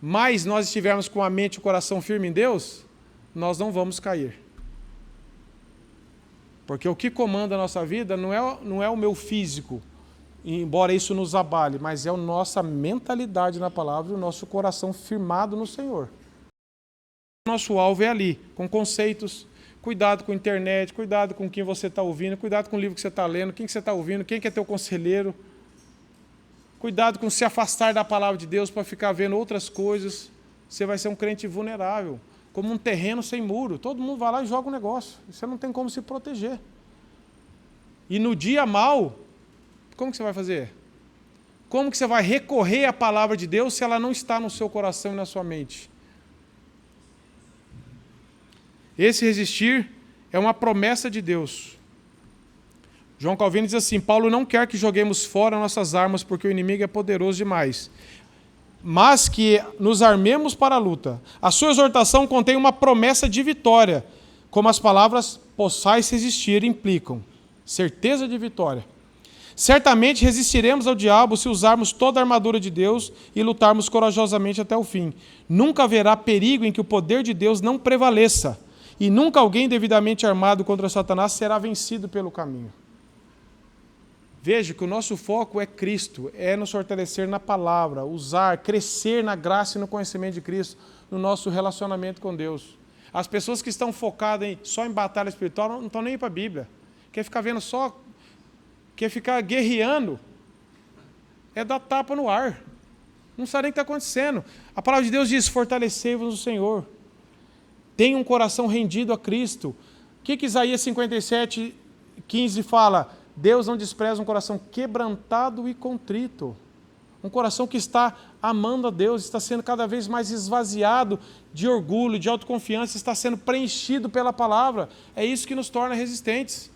mas nós estivermos com a mente e o coração firme em Deus, nós não vamos cair. Porque o que comanda a nossa vida não é o meu físico, embora isso nos abale, mas é a nossa mentalidade na palavra e o nosso coração firmado no Senhor. O nosso alvo é ali, com conceitos. Cuidado com a internet, cuidado com quem você está ouvindo, cuidado com o livro que você está lendo, quem que você está ouvindo, quem que é teu conselheiro. Cuidado com se afastar da palavra de Deus para ficar vendo outras coisas. Você vai ser um crente vulnerável, como um terreno sem muro. Todo mundo vai lá e joga um negócio. Você não tem como se proteger. E no dia mau, como que você vai fazer? Como que você vai recorrer à palavra de Deus se ela não está no seu coração e na sua mente? Esse resistir é uma promessa de Deus. João Calvino diz assim: Paulo não quer que joguemos fora nossas armas porque o inimigo é poderoso demais, mas que nos armemos para a luta. A sua exortação contém uma promessa de vitória, como as palavras possais resistir implicam. Certeza de vitória. Certamente resistiremos ao diabo se usarmos toda a armadura de Deus e lutarmos corajosamente até o fim. Nunca haverá perigo em que o poder de Deus não prevaleça. E nunca alguém devidamente armado contra Satanás será vencido pelo caminho. Veja que o nosso foco é Cristo, é nos fortalecer na palavra, usar, crescer na graça e no conhecimento de Cristo, no nosso relacionamento com Deus. As pessoas que estão focadas só em batalha espiritual não estão nem para a Bíblia. Quer ficar vendo só, quer ficar guerreando, é dar tapa no ar. Não sabe nem o que está acontecendo. A palavra de Deus diz: fortalecei-vos no Senhor. Tenha um coração rendido a Cristo. O que Isaías 57:15 fala? Deus não despreza um coração quebrantado e contrito. Um coração que está amando a Deus, está sendo cada vez mais esvaziado de orgulho, de autoconfiança, está sendo preenchido pela palavra. É isso que nos torna resistentes.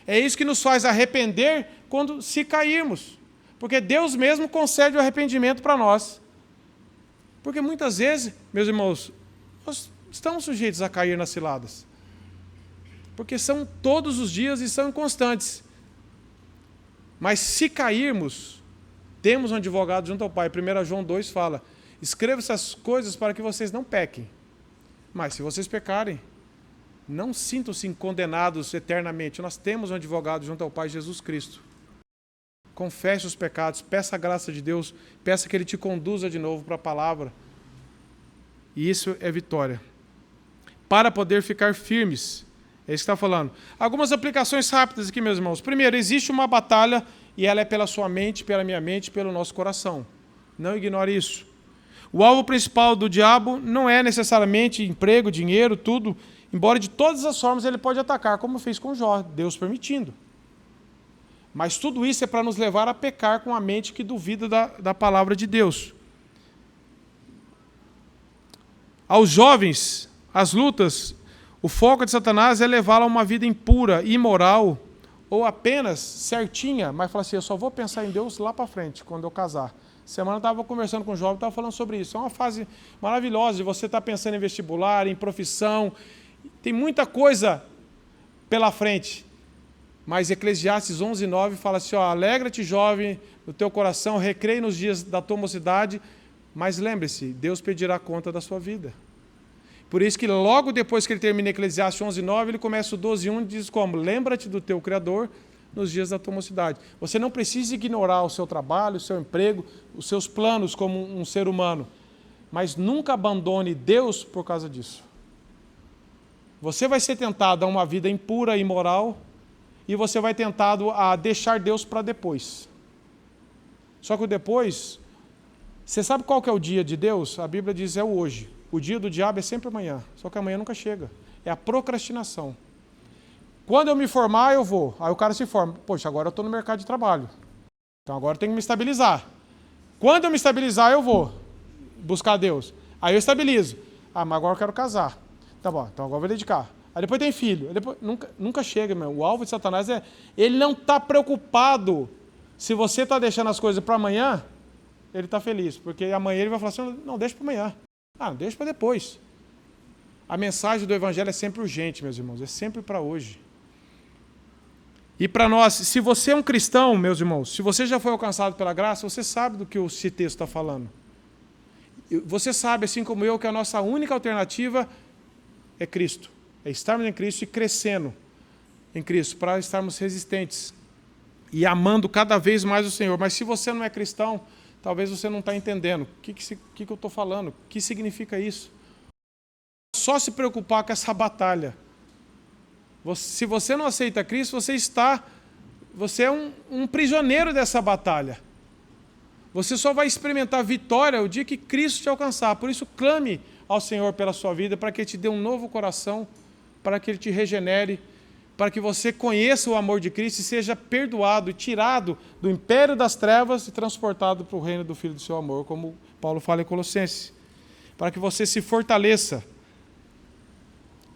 É isso que nos faz arrepender quando se cairmos. Porque Deus mesmo concede o arrependimento para nós. Porque muitas vezes, meus irmãos, nós estamos sujeitos a cair nas ciladas. Porque são todos os dias e são inconstantes. Mas se cairmos, temos um advogado junto ao Pai. 1 João 2 fala: escreva essas coisas para que vocês não pequem. Mas se vocês pecarem, não sintam-se condenados eternamente. Nós temos um advogado junto ao Pai, Jesus Cristo. Confesse os pecados, peça a graça de Deus, peça que Ele te conduza de novo para a palavra. E isso é vitória. Para poder ficar firmes. É isso que está falando. Algumas aplicações rápidas aqui, meus irmãos. Primeiro, existe uma batalha e ela é pela sua mente, pela minha mente, pelo nosso coração. Não ignore isso. O alvo principal do diabo não é necessariamente emprego, dinheiro, tudo. Embora de todas as formas ele pode atacar, como fez com Jó, Deus permitindo. Mas tudo isso é para nos levar a pecar com a mente que duvida da palavra de Deus. Aos jovens, as lutas, o foco de Satanás é levá-lo a uma vida impura, imoral, ou apenas certinha, mas fala assim: eu só vou pensar em Deus lá para frente, quando eu casar. Semana eu estava conversando com um jovem, estava falando sobre isso. É uma fase maravilhosa de você estar pensando em vestibular, em profissão. Tem muita coisa pela frente. Mas Eclesiastes 11:9 fala assim: ó, alegra-te, jovem, no teu coração, recreie nos dias da tua mocidade, mas lembre-se, Deus pedirá conta da sua vida. Por isso que logo depois que ele termina Eclesiastes 11:9, ele começa o 12:1 e diz como: lembra-te do teu Criador nos dias da tua mocidade. Você não precisa ignorar o seu trabalho, o seu emprego, os seus planos como um ser humano, mas nunca abandone Deus por causa disso. Você vai ser tentado a uma vida impura e imoral, e você vai tentado a deixar Deus para depois. Só que o depois, você sabe qual que é o dia de Deus? A Bíblia diz é o hoje. O dia do diabo é sempre amanhã, só que amanhã nunca chega. É a procrastinação. Quando eu me formar, eu vou. Aí o cara se forma. Poxa, agora eu estou no mercado de trabalho. Então agora eu tenho que me estabilizar. Quando eu me estabilizar, eu vou buscar Deus. Aí eu estabilizo. Ah, mas agora eu quero casar. Tá bom, então agora eu vou dedicar. Aí depois tem filho. Aí depois, nunca chega, meu. O alvo de Satanás é... Ele não está preocupado se você está deixando as coisas para amanhã, ele está feliz. Porque amanhã ele vai falar assim, não, deixa para amanhã. Ah, deixa para depois. A mensagem do Evangelho é sempre urgente, meus irmãos. É sempre para hoje. E para nós, se você é um cristão, meus irmãos, se você já foi alcançado pela graça, você sabe do que esse texto está falando. Você sabe, assim como eu, que a nossa única alternativa é Cristo. É estarmos em Cristo e crescendo em Cristo, para estarmos resistentes e amando cada vez mais o Senhor. Mas se você não é cristão, talvez você não está entendendo. O que eu estou falando? O que significa isso? Só se preocupar com essa batalha. Se você não aceita Cristo, você é um prisioneiro dessa batalha. Você só vai experimentar vitória o dia que Cristo te alcançar. Por isso, clame ao Senhor pela sua vida, para que Ele te dê um novo coração, para que Ele te regenere, para que você conheça o amor de Cristo e seja perdoado e tirado do império das trevas e transportado para o reino do Filho do seu amor, como Paulo fala em Colossenses. Para que você se fortaleça.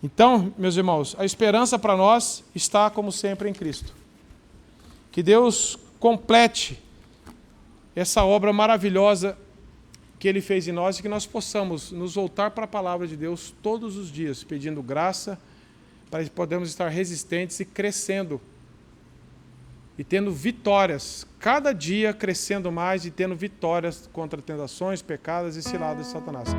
Então, meus irmãos, a esperança para nós está, como sempre, em Cristo. Que Deus complete essa obra maravilhosa que Ele fez em nós e que nós possamos nos voltar para a palavra de Deus todos os dias, pedindo graça, para que podermos estar resistentes e crescendo, e tendo vitórias, cada dia crescendo mais e tendo vitórias contra tentações, pecados e ciladas de Satanás.